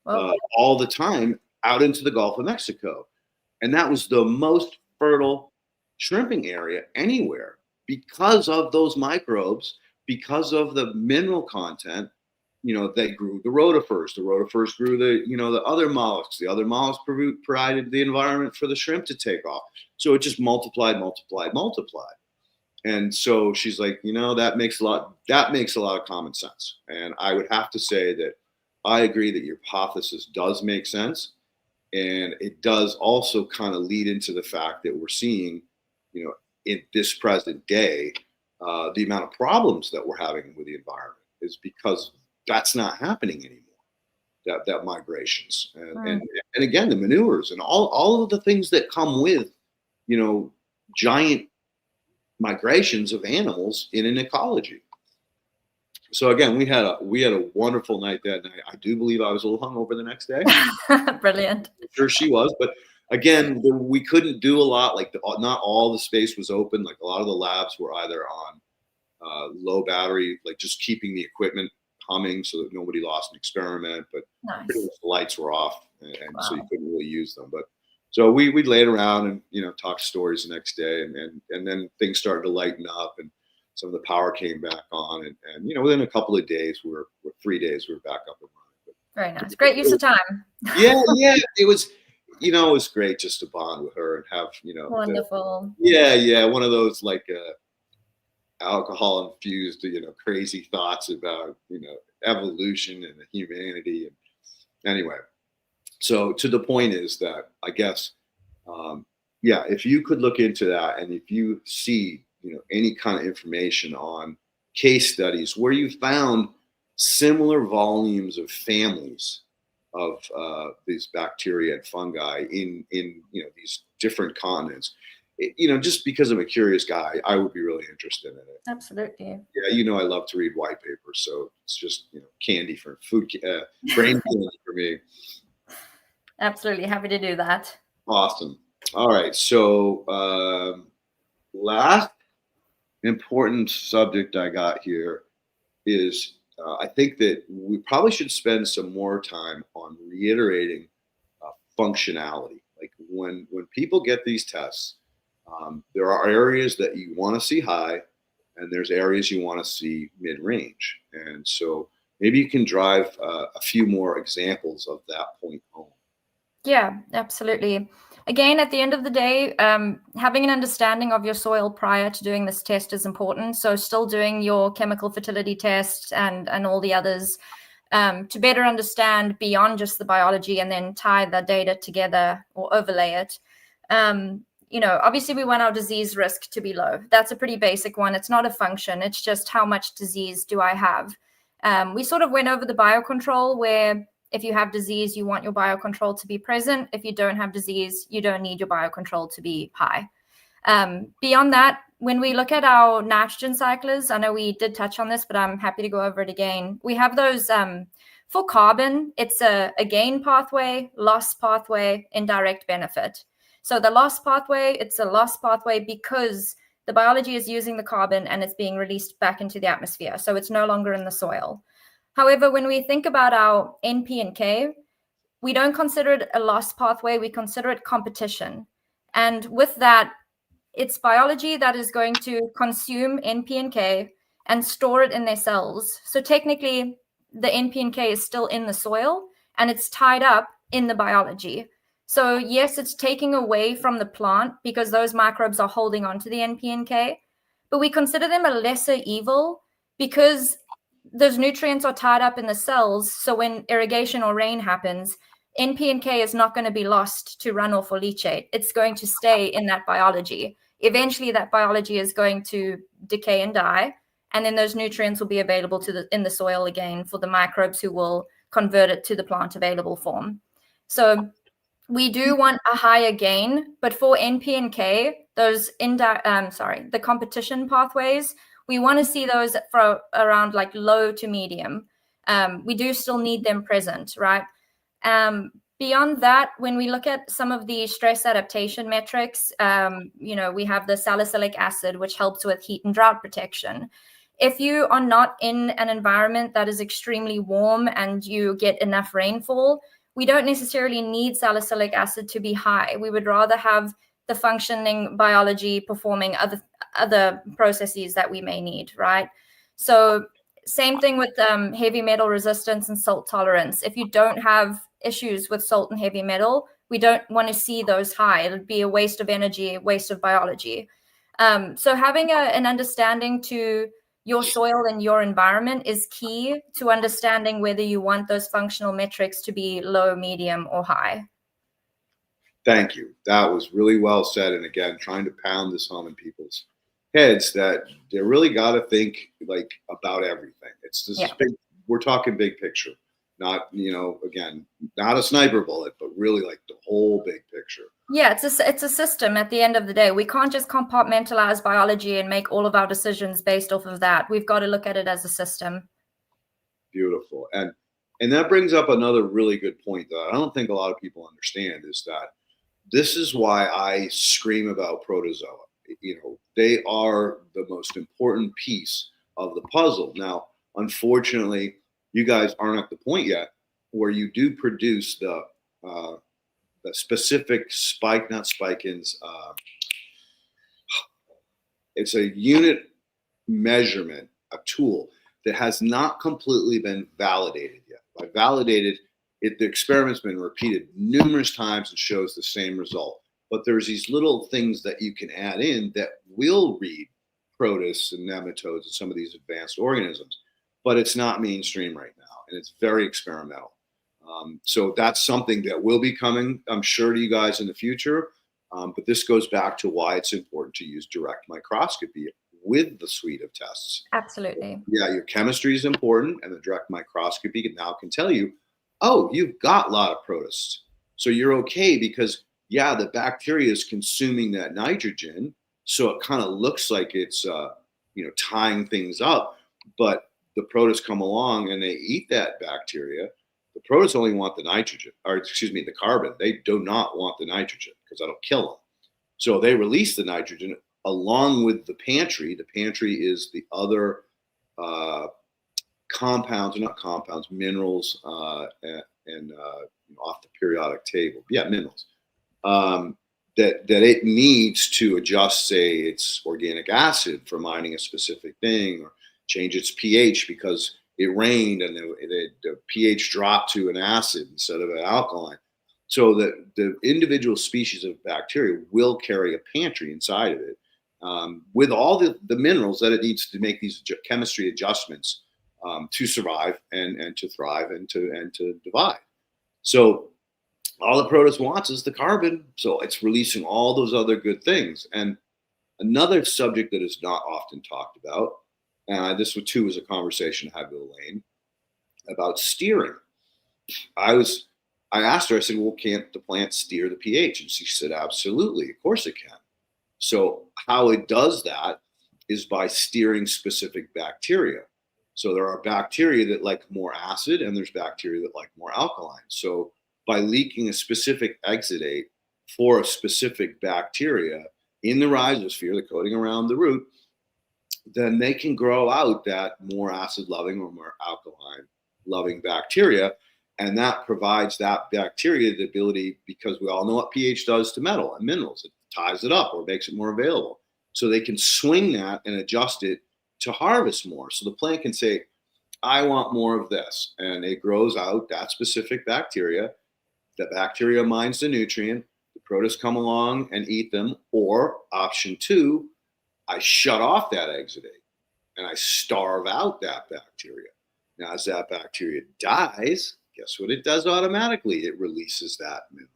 Well, all the time out into the Gulf of Mexico. And that was the most fertile shrimping area anywhere because of those microbes, because of the mineral content. They grew the rotifers. The rotifers grew the other mollusks. The other mollusks provided the environment for the shrimp to take off. So it just multiplied. And so she's like, that makes a lot of common sense. And I would have to say that I agree that your hypothesis does make sense. And it does also kind of lead into the fact that we're seeing, in this present day, the amount of problems that we're having with the environment is because that's not happening anymore. That migrations and again the manures and all of the things that come with, giant migrations of animals in an ecology. So again, we had a wonderful night that night. I do believe I was a little hungover the next day. Brilliant. I'm sure she was, but again, we couldn't do a lot. Like not all the space was open. Like a lot of the labs were either on low battery, like just keeping the equipment humming so that nobody lost an experiment. But pretty much the lights were off, and so you couldn't really use them. But so we laid around and talked stories the next day, and then things started to lighten up, and some of the power came back on, and within a couple of days, 3 days, we were back up and running. But, very nice. Great use of time. yeah, it was. It was great just to bond with her and have wonderful. One of those like alcohol infused crazy thoughts about evolution and humanity. And anyway, so to the point is that I guess if you could look into that, and if you see any kind of information on case studies where you found similar volumes of families of these bacteria and fungi in these different continents, just because I'm a curious guy, I would be really interested in it. Absolutely. Yeah, I love to read white papers, so it's just candy for food, brain candy for me. Absolutely happy to do that. Awesome. All right, so last important subject I got here is I think that we probably should spend some more time on reiterating functionality. Like when people get these tests, there are areas that you want to see high, and there's areas you want to see mid-range. And so maybe you can drive a few more examples of that point home. Yeah, absolutely. Again, at the end of the day, having an understanding of your soil prior to doing this test is important. So still doing your chemical fertility test and all the others to better understand beyond just the biology, and then tie the data together or overlay it. Obviously we want our disease risk to be low. That's a pretty basic one. It's not a function. It's just how much disease do I have? We sort of went over the biocontrol, where if you have disease, you want your biocontrol to be present. If you don't have disease, you don't need your biocontrol to be high. Beyond that, when we look at our nitrogen cyclers, I know we did touch on this, but I'm happy to go over it again. We have those for carbon. It's a gain pathway, loss pathway, indirect benefit. So the loss pathway, it's a loss pathway because the biology is using the carbon and it's being released back into the atmosphere. So it's no longer in the soil. However, when we think about our NP and K, we don't consider it a loss pathway. We consider it competition. And with that, it's biology that is going to consume NP and K and store it in their cells. So technically, the NP and K is still in the soil and it's tied up in the biology. So yes, it's taking away from the plant because those microbes are holding on to the NP and K, but we consider them a lesser evil because those nutrients are tied up in the cells. So when irrigation or rain happens, NP and K is not going to be lost to runoff or leachate. It's going to stay in that biology. Eventually, that biology is going to decay and die, and then those nutrients will be available in the soil again for the microbes who will convert it to the plant available form. So we do want a higher gain, but for NP and K, those the competition pathways, we want to see those for around like low to medium. We do still need them present, right? Beyond that, when we look at some of the stress adaptation metrics, we have the salicylic acid, which helps with heat and drought protection. If you are not in an environment that is extremely warm and you get enough rainfall, we don't necessarily need salicylic acid to be high. We would rather have the functioning biology performing other processes that we may need, right? So same thing with heavy metal resistance and salt tolerance. If you don't have issues with salt and heavy metal, we don't want to see those high. It would be a waste of energy, a waste of biology. So having an understanding to your soil and your environment is key to understanding whether you want those functional metrics to be low, medium, or high. Thank you. That was really well said. And again, trying to pound this home in people's heads that they really got to think like about everything. It's this Yeah. big, we're talking big picture, not, again, not a sniper bullet, but really like the whole big picture. Yeah, it's a system at the end of the day. We can't just compartmentalize biology and make all of our decisions based off of that. We've got to look at it as a system. Beautiful. And that brings up another really good point that I don't think a lot of people understand is that this is why I scream about protozoa. They are the most important piece of the puzzle. Now, unfortunately, you guys aren't at the point yet where you do produce the specific not spikins. It's a unit measurement, a tool that has not completely been validated yet. By validated, the experiment's been repeated numerous times and shows the same result. But there's these little things that you can add in that will read protists and nematodes and some of these advanced organisms. But it's not mainstream right now, and it's very experimental. So that's something that will be coming, I'm sure, to you guys in the future. But this goes back to why it's important to use direct microscopy with the suite of tests. Absolutely. Yeah, your chemistry is important, and the direct microscopy now can tell you, oh, you've got a lot of protists. So you're okay because, yeah, the bacteria is consuming that nitrogen. So it kind of looks like it's, tying things up. But the protists come along and they eat that bacteria. The protists only want the nitrogen, or excuse me, the carbon. They do not want the nitrogen because that'll kill them. So they release the nitrogen along with the pantry. The pantry is the other compounds, or not compounds, minerals, and off the periodic table. Yeah, minerals. That it needs to adjust, say, its organic acid for mining a specific thing, or change its pH because it rained and the pH dropped to an acid instead of an alkaline. So that the individual species of bacteria will carry a pantry inside of it with all the minerals that it needs to make these chemistry adjustments to survive and to thrive and to divide. So all the protist wants is the carbon. So it's releasing all those other good things. And another subject that is not often talked about, this too was a conversation I had with Elaine about steering. I asked her, I said, well, can't the plant steer the pH? And she said, absolutely, of course it can. So how it does that is by steering specific bacteria. So there are bacteria that like more acid and there's bacteria that like more alkaline. So by leaking a specific exudate for a specific bacteria in the rhizosphere, the coating around the root, then they can grow out that more acid loving or more alkaline loving bacteria. And that provides that bacteria the ability, because we all know what pH does to metal and minerals. It ties it up or makes it more available. So they can swing that and adjust it to harvest more. So the plant can say, I want more of this. And it grows out that specific bacteria. The bacteria mines the nutrient. The protists come along and eat them. Or option two, I shut off that exudate and I starve out that bacteria. Now, as that bacteria dies, guess what it does automatically? It releases that mineral.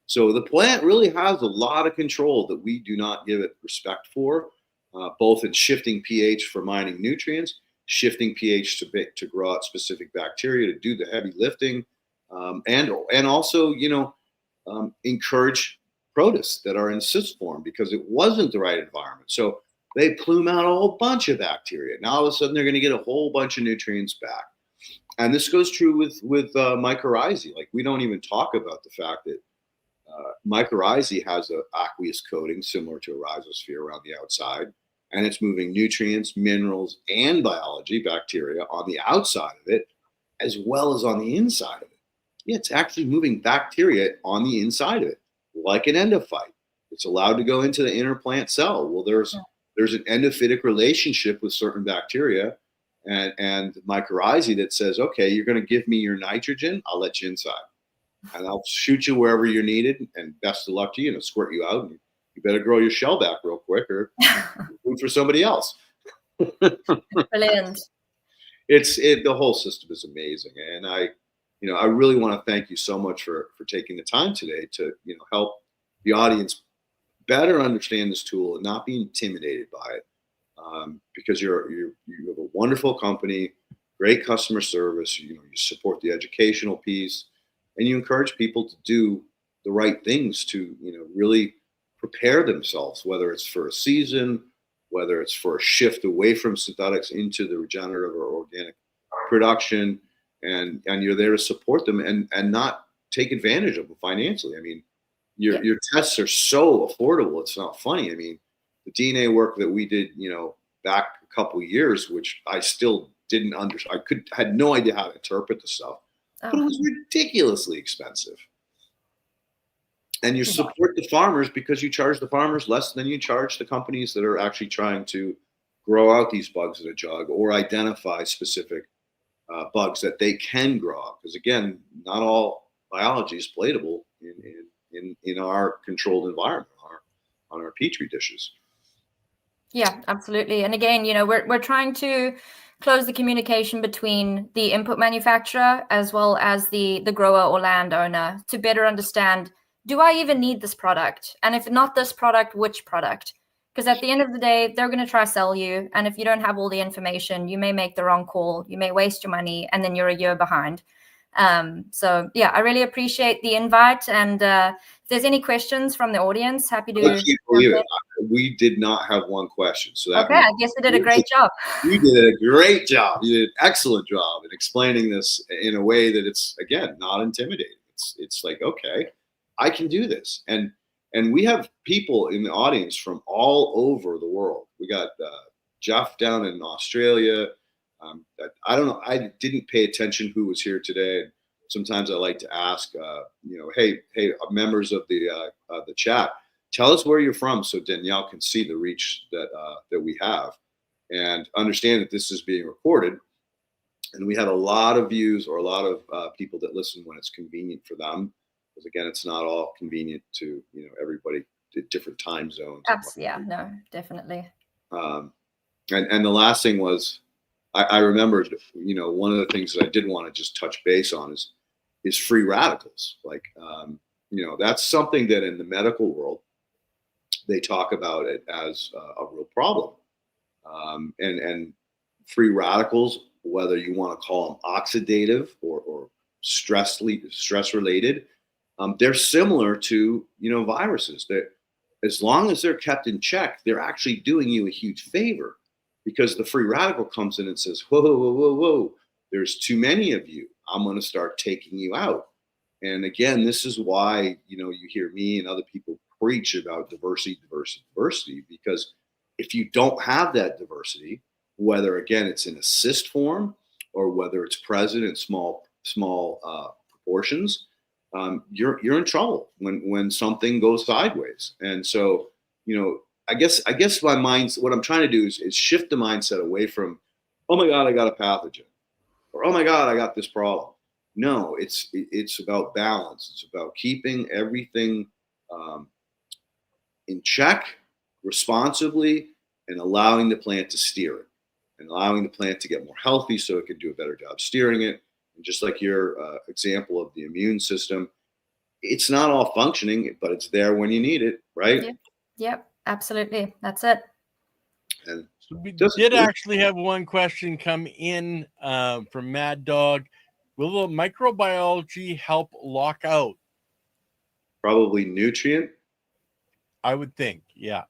So the plant really has a lot of control that we do not give it respect for, both in shifting pH for mining nutrients, shifting pH to grow out specific bacteria to do the heavy lifting, and also, encourage protists that are in cyst form because it wasn't the right environment. So they plume out a whole bunch of bacteria. Now all of a sudden they're going to get a whole bunch of nutrients back. And this goes true with mycorrhizae. Like, we don't even talk about the fact that mycorrhizae has an aqueous coating similar to a rhizosphere around the outside. and it's moving nutrients, minerals, and biology, bacteria, on the outside of it, as well as on the inside of it. Yeah, it's actually moving bacteria on the inside of it, like an endophyte. It's allowed to go into the inner plant cell. Well, there's an endophytic relationship with certain bacteria and mycorrhizae that says, okay, you're going to give me your nitrogen, I'll let you inside. And I'll shoot you wherever you're needed, and best of luck to you, and I'll squirt you out. And you better grow your shell back real quick, or food for somebody else. Brilliant. The whole system is amazing, and I really want to thank you so much for taking the time today to help the audience better understand this tool and not be intimidated by it, because you have a wonderful company, great customer service. You support the educational piece, and you encourage people to do the right things to really prepare themselves, whether it's for a season, whether it's for a shift away from synthetics into the regenerative or organic production, and you're there to support them and not take advantage of them financially. I mean, your tests are so affordable, it's not funny. I mean, the DNA work that we did, back a couple years, which I still didn't understand. I had no idea how to interpret the stuff, but it was ridiculously expensive. And you support the farmers because you charge the farmers less than you charge the companies that are actually trying to grow out these bugs in a jug or identify specific bugs that they can grow out. Because again, not all biology is palatable in our controlled environment, on our petri dishes. Yeah, absolutely. And again, we're trying to close the communication between the input manufacturer as well as the grower or landowner to better understand, do I even need this product? And if not this product, which product? Because at the end of the day, they're going to try to sell you. And if you don't have all the information, you may make the wrong call. You may waste your money, and then you're a year behind. So yeah, I really appreciate the invite. And if there's any questions from the audience, happy to. I can't believe it. We did not have one question. So that I guess you did a great job. You did a great job. You did an excellent job in explaining this in a way that it's, again, not intimidating. It's like, okay, I can do this. And we have people in the audience from all over the world. We got Jeff down in Australia. I don't know. I didn't pay attention who was here today. Sometimes I like to ask, hey, members of the chat, tell us where you're from so Danielle can see the reach that we have, and understand that this is being recorded. And we have a lot of views, or a lot of people that listen when it's convenient for them. Because again, it's not all convenient to everybody at different time zones. Yeah, no, definitely. And the last thing was, I remembered, one of the things that I did want to just touch base on is free radicals. Like, that's something that in the medical world, they talk about it as a real problem. And free radicals, whether you want to call them oxidative or stress related, they're similar to, viruses. That as long as they're kept in check, they're actually doing you a huge favor, because the free radical comes in and says, whoa, there's too many of you. I'm going to start taking you out. And again, this is why, you hear me and other people preach about diversity, because if you don't have that diversity, whether again, it's in a cyst form or whether it's present in small proportions, you're in trouble when something goes sideways. And so, I guess my mind, what I'm trying to do is shift the mindset away from, oh my God, I got a pathogen, or oh my God, I got this problem. No, it's about balance. It's about keeping everything in check responsibly, and allowing the plant to steer it, and allowing the plant to get more healthy so it can do a better job steering it. And just like your example of the immune system, it's not all functioning, but it's there when you need it, right? Yep, absolutely. That's it. And we did actually have one question come in from Mad Dog. Will the microbiology help lock out? Probably nutrient. I would think, yeah.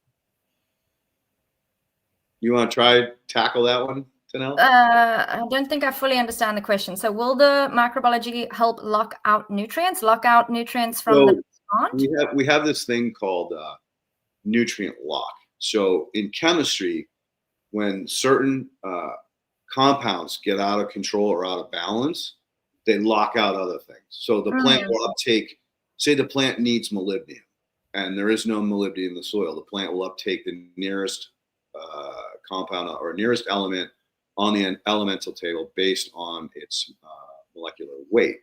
You want to try tackle that one, Taniell? I don't think I fully understand the question. So will the microbiology help lock out nutrients from the plant? We have this thing called nutrient lock. So in chemistry, when certain compounds get out of control or out of balance, they lock out other things. So the plant will uptake, say the plant needs molybdenum, and there is no molybdenum in the soil. The plant will uptake the nearest compound or nearest element on the elemental table based on its molecular weight.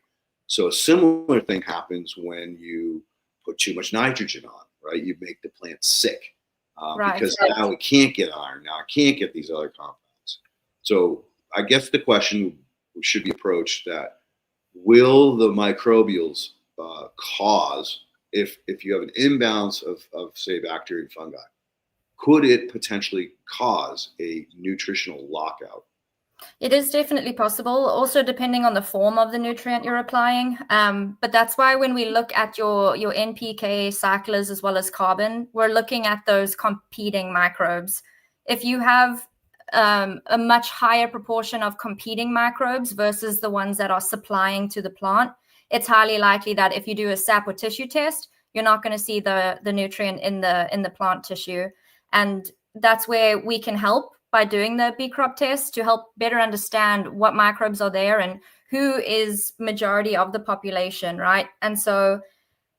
So a similar thing happens when you put too much nitrogen on, right? You make the plant sick because now it can't get iron. Now it can't get these other compounds. So I guess the question should be approached that will the microbials cause, if you have an imbalance of say bacteria and fungi, could it potentially cause a nutritional lockout? It is definitely possible, also depending on the form of the nutrient you're applying. But that's why when we look at your NPK cyclers as well as carbon, we're looking at those competing microbes. If you have a much higher proportion of competing microbes versus the ones that are supplying to the plant, it's highly likely that if you do a sap or tissue test, you're not going to see the nutrient in the plant tissue. And that's where we can help by doing the B crop test to help better understand what microbes are there and who is majority of the population, right? And so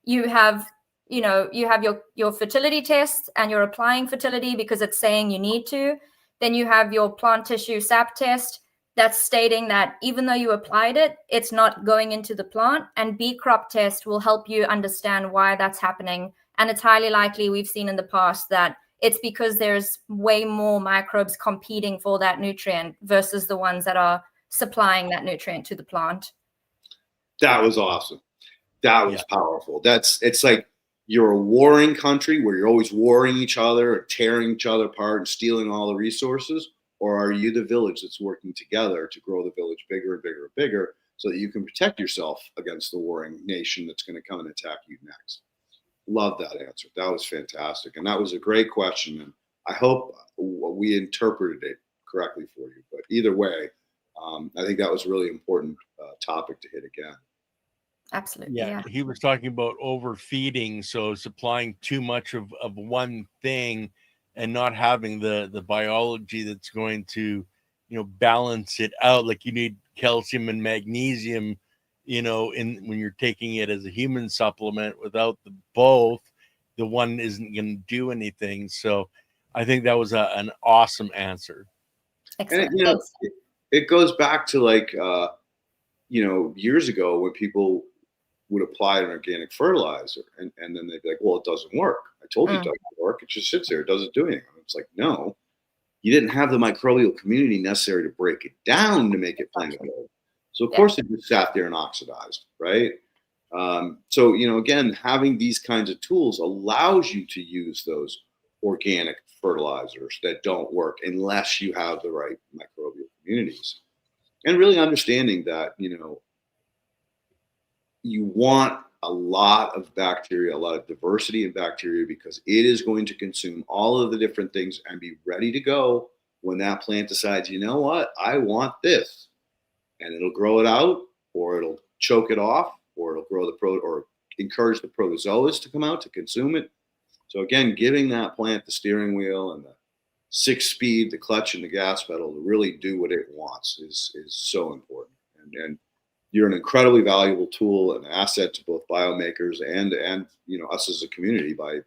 you have your fertility test and you're applying fertility because it's saying you need to. Then you have your plant tissue sap test that's stating that even though you applied it, it's not going into the plant. And B crop test will help you understand why that's happening. And it's highly likely, we've seen in the past, that it's because there's way more microbes competing for that nutrient versus the ones that are supplying that nutrient to the plant. That was awesome. That was powerful. It's like you're a warring country where you're always warring each other, or tearing each other apart and stealing all the resources, or are you the village that's working together to grow the village bigger and bigger and bigger so that you can protect yourself against the warring nation that's going to come and attack you next? Love that answer. That was fantastic. And that was a great question. And I hope we interpreted it correctly for you. But either way, I think that was a really important topic to hit again. Absolutely. Yeah. He was talking about overfeeding. So supplying too much of one thing and not having the biology that's going to, balance it out. Like you need calcium and magnesium, when you're taking it as a human supplement. Without the both, the one isn't going to do anything. So I think that was an awesome answer. Excellent. And it goes back to years ago when people would apply an organic fertilizer and then they'd be like, well, it doesn't work. I told you it doesn't work. It just sits there. It doesn't do anything. It's like, no, you didn't have the microbial community necessary to break it down to make it plantable. So of course it just sat there and oxidized, right? So, again, having these kinds of tools allows you to use those organic fertilizers that don't work unless you have the right microbial communities. And really understanding that, you want a lot of bacteria, a lot of diversity in bacteria, because it is going to consume all of the different things and be ready to go when that plant decides, you know what, I want this. And it'll grow it out, or it'll choke it off, or it'll grow or encourage the protozoas to come out to consume it. So again, giving that plant the steering wheel and the 6-speed, the clutch and the gas pedal to really do what it wants is so important. And you're an incredibly valuable tool and asset to both biomakers and us as a community by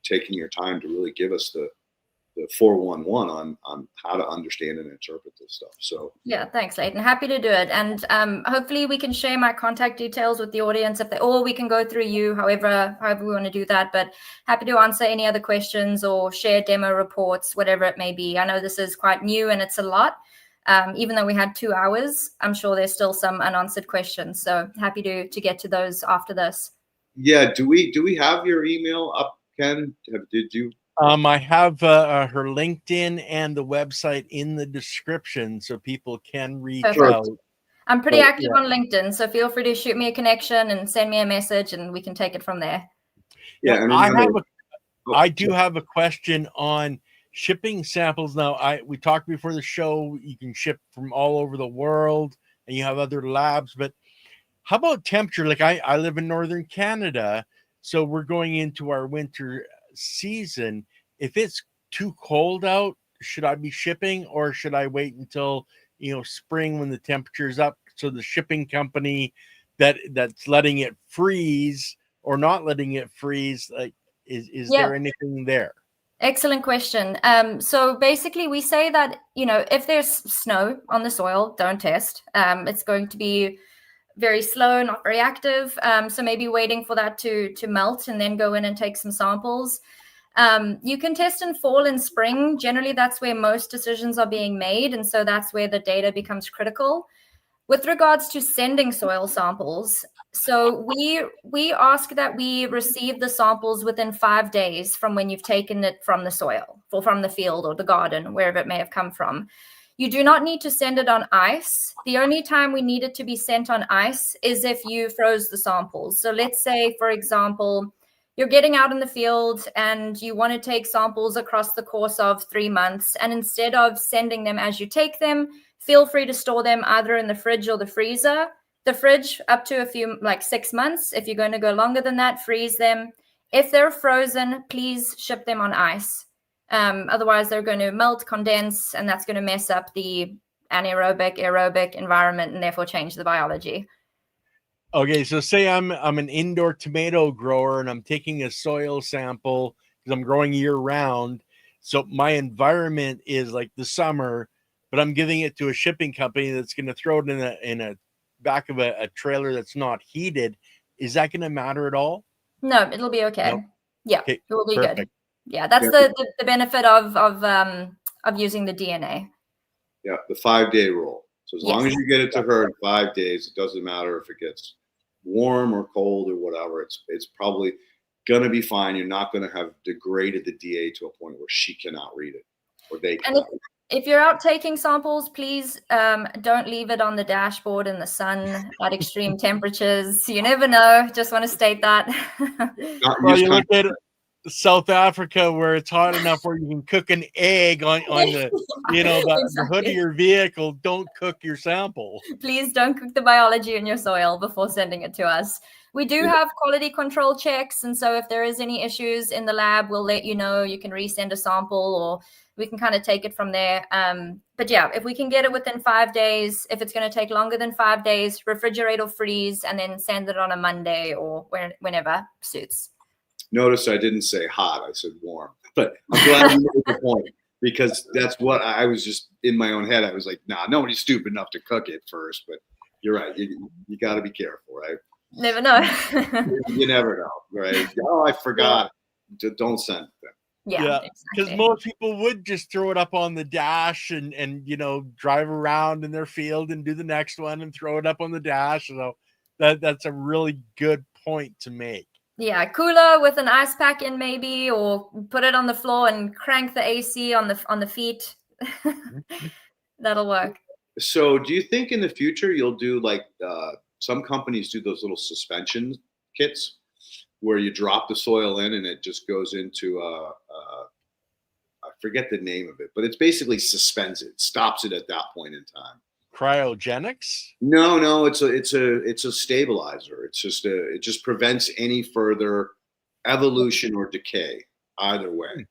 taking your time to really give us the 411 on how to understand and interpret this stuff. So yeah, thanks, Leighton. Happy to do it. And hopefully we can share my contact details with the audience or we can go through you, however we want to do that. But happy to answer any other questions or share demo reports, whatever it may be. I know this is quite new and it's a lot. Even though we had 2 hours, I'm sure there's still some unanswered questions. So happy to get to those after this. Yeah. Do we have your email up, Ken? Did you? I have her LinkedIn and the website in the description so people can reach out. I'm pretty active on LinkedIn, so feel free to shoot me a connection and send me a message and we can take it from there. Yeah, I do have a question on shipping samples. Now, we talked before the show, you can ship from all over the world and you have other labs, but how about temperature? Like I live in Northern Canada, so we're going into our winter season. If it's too cold out, should I be shipping, or should I wait until, spring when the temperature is up, so the shipping company that's letting it freeze or not letting it freeze, like, is there anything there? Excellent question. So basically we say that, if there's snow on the soil, don't test. It's going to be very slow, not very active. So maybe waiting for that to melt and then go in and take some samples. You can test in fall and spring. Generally, that's where most decisions are being made. And so that's where the data becomes critical. With regards to sending soil samples, so we ask that we receive the samples within 5 days from when you've taken it from the soil or from the field or the garden, wherever it may have come from. You do not need to send it on ice. The only time we need it to be sent on ice is if you froze the samples. So let's say, for example, you're getting out in the field and you want to take samples across the course of 3 months. And instead of sending them as you take them, feel free to store them either in the fridge or the freezer. The fridge up to a few, like 6 months. If you're going to go longer than that, freeze them. If they're frozen, please ship them on ice. Otherwise, they're going to melt, condense, and that's going to mess up the anaerobic, aerobic environment and therefore change the biology. Okay, so say I'm an indoor tomato grower and I'm taking a soil sample because I'm growing year round. So my environment is like the summer, but I'm giving it to a shipping company that's going to throw it in a back of a trailer that's not heated. Is that going to matter at all? No, it'll be okay. Nope. Yeah, okay, it will be perfect. Good. Yeah, that's the benefit of using the DNA. Yeah, the 5-day rule. So as long as you get it to her in 5 days, it doesn't matter if it gets warm or cold or whatever. It's probably gonna be fine. You're not gonna have degraded the DA to a point where she cannot read it or they cannot. And if you're out taking samples, please don't leave it on the dashboard in the sun at extreme temperatures. You never know. Just want to state that. Well, you look at South Africa where it's hot enough where you can cook an egg on the the hood of your vehicle. Don't cook your sample. Please don't cook the biology in your soil before sending it to us. We do have quality control checks, and so if there is any issues in the lab, we'll let you know. You can resend a sample, or we can kind of take it from there. But yeah, if we can get it within 5 days, if it's going to take longer than 5 days, refrigerate or freeze, and then send it on a Monday or whenever suits. Notice I didn't say hot, I said warm. But I'm glad you made the point, because that's what I was just in my own head. I was like, nah, nobody's stupid enough to cook it first. But you're right. You got to be careful, right? Never know. You never know, right? Oh, I forgot. Yeah. Don't send them. Yeah, because exactly. Most people would just throw it up on the dash and drive around in their field and do the next one and throw it up on the dash. So that's a really good point to make. Yeah, cooler with an ice pack in maybe, or put it on the floor and crank the AC on the feet. That'll work. So do you think in the future you'll do like some companies do those little suspension kits where you drop the soil in and it just goes into I forget the name of it, but it's basically suspends it, stops it at that point in time. Cryogenics? No, it's a stabilizer. It just prevents any further evolution or decay either way,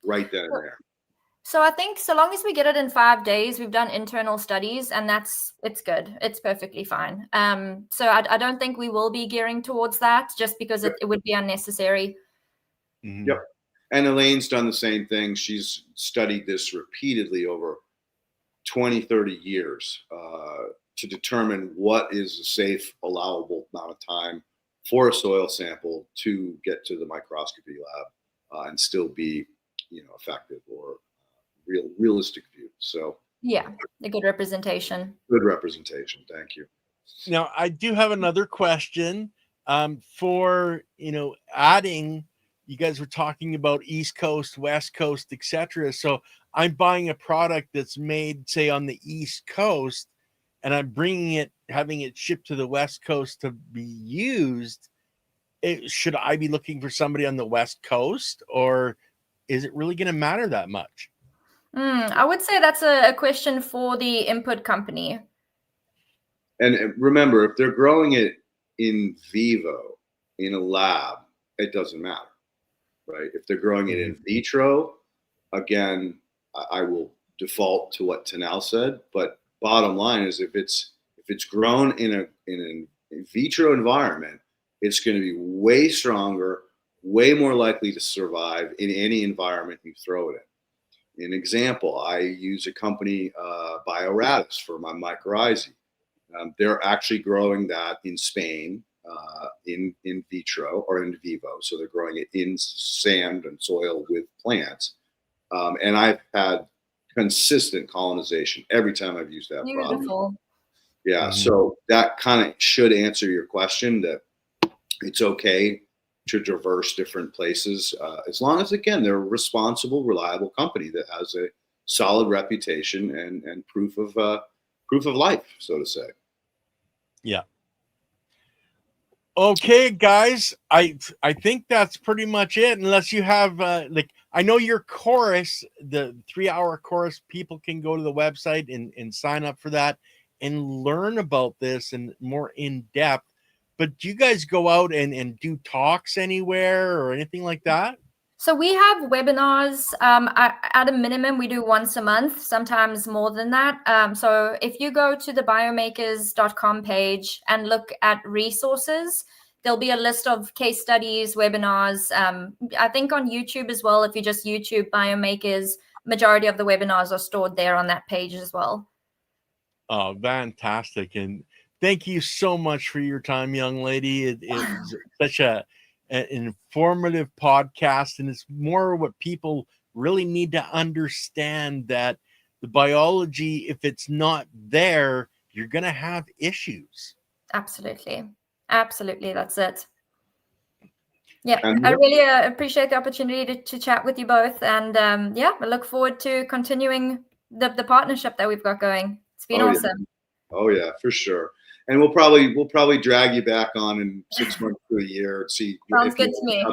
right then and there. So I think so long as we get it in 5 days, we've done internal studies, and it's good. It's perfectly fine. So I don't think we will be gearing towards that, just because it would be unnecessary. Mm-hmm. Yep. And Elaine's done the same thing. She's studied this repeatedly over 20, 30 years to determine what is a safe, allowable amount of time for a soil sample to get to the microscopy lab and still be, effective or realistic view. So yeah, a good representation. Good representation. Thank you. Now, I do have another question for, adding. You guys were talking about East Coast, West Coast, etc. So I'm buying a product that's made, say, on the East Coast, and I'm having it shipped to the West Coast to be used. Should I be looking for somebody on the West Coast, or is it really going to matter that much? I would say that's a question for the input company. And remember, if they're growing it in vivo in a lab, it doesn't matter, right? If they're growing it in vitro, again, I will default to what Taniell said. But bottom line is, if it's grown in an in vitro environment, it's going to be way stronger, way more likely to survive in any environment you throw it in. An example, I use a company, Bioratis, for my mycorrhizae. They're actually growing that in Spain, in vitro or in vivo. So they're growing it in sand and soil with plants. And I've had consistent colonization every time I've used that product. Beautiful. Yeah. So that kind of should answer your question, that it's okay to traverse different places, as long as, again, they're a responsible, reliable company that has a solid reputation and proof of life, so to say. Yeah. Okay, guys, I think that's pretty much it. Unless you have like, I know your course, the 3-hour course, people can go to the website and sign up for that and learn about this and more in depth. But do you guys go out and do talks anywhere or anything like that? So we have webinars. At a minimum, we do once a month, sometimes more than that. So if you go to the biomakers.com page and look at resources, there'll be a list of case studies, webinars. I think on YouTube as well, if you just YouTube Biomakers, majority of the webinars are stored there on that page as well. Oh, fantastic. And thank you so much for your time, young lady. It's such an informative podcast, and it's more what people really need to understand, that the biology, if it's not there, you're going to have issues. Absolutely. That's it. Yeah, I really appreciate the opportunity to chat with you both. And I look forward to continuing the partnership that we've got going. It's been awesome. Yeah. Oh yeah, for sure. And we'll probably drag you back on in 6 months to a year and see. Sounds good to me.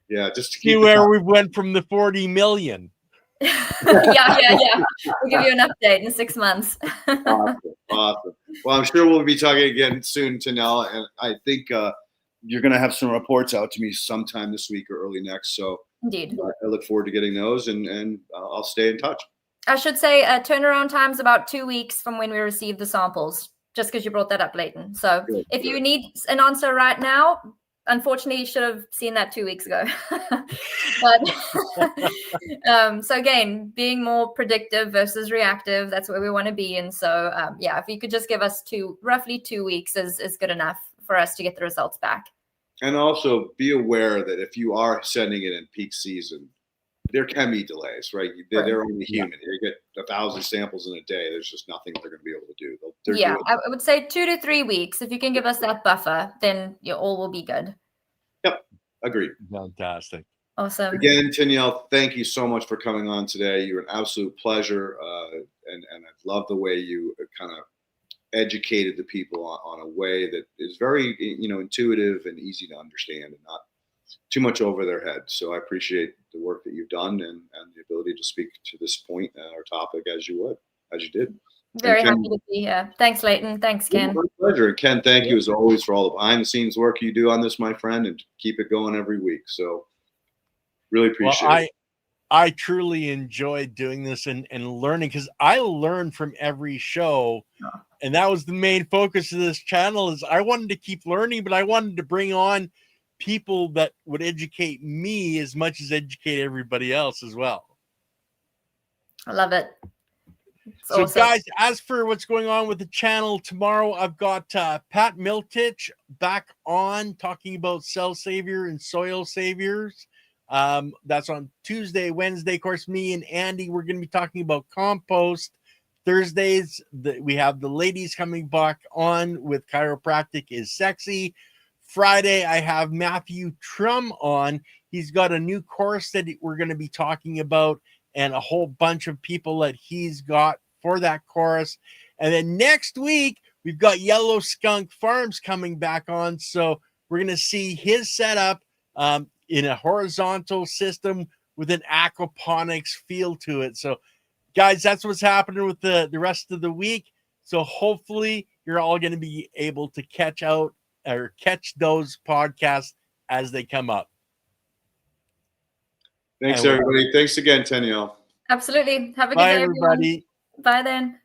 Yeah, just to see where we went from the 40 million. Yeah. We'll give you an update in 6 months. Awesome. Well, I'm sure we'll be talking again soon, Taniell, and I think you're going to have some reports out to me sometime this week or early next. So indeed, I look forward to getting those, and I'll stay in touch. I should say turnaround time's about 2 weeks from when we receive the samples, just because you brought that up, Leighton. So if you need an answer right now, unfortunately, you should have seen that 2 weeks ago. But so again, being more predictive versus reactive, that's where we want to be. And so, if you could just give us roughly 2 weeks is good enough for us to get the results back. And also be aware that if you are sending it in peak season, there can be delays, right? They're only human. You get 1,000 samples in a day. There's just nothing they're going to be able to do. I would say 2 to 3 weeks. If you can give us that buffer, then all will be good. Yep, agreed. Fantastic. Awesome. Again, Taniell, thank you so much for coming on today. You're an absolute pleasure, and I love the way you kind of educated the people on a way that is very, intuitive and easy to understand, and not too much over their head. So I appreciate the work that you've done and the ability to speak to this point, our topic, as you did. Very happy to be here. Thanks, Leighton. Thanks, Ken. My pleasure. Ken, thank you as always for all the behind the scenes work you do on this, my friend, and keep it going every week. So really appreciate it. I truly enjoy doing this and learning, because I learn from every show. And that was the main focus of this channel, is I wanted to keep learning, but I wanted to bring on people that would educate me as much as educate everybody else as well. I love it. So awesome. Guys, as for what's going on with the channel, tomorrow I've got Pat Miltich back on talking about cell savior and soil saviors. That's on Tuesday. Wednesday, of course, me and Andy, we're going to be talking about compost. Thursdays, we have the ladies coming back on with Chiropractic is Sexy. Friday, I have Matthew Trum on. He's got a new course that we're going to be talking about, and a whole bunch of people that he's got for that course. And then next week, we've got Yellow Skunk Farms coming back on. So we're going to see his setup in a horizontal system with an aquaponics feel to it. So guys, that's what's happening with the rest of the week. So hopefully you're all going to be able to catch those podcasts as they come up. Thanks, everybody. Thanks again, Taniell. Absolutely. Have a good Bye, day, everyone. everybody. Bye then.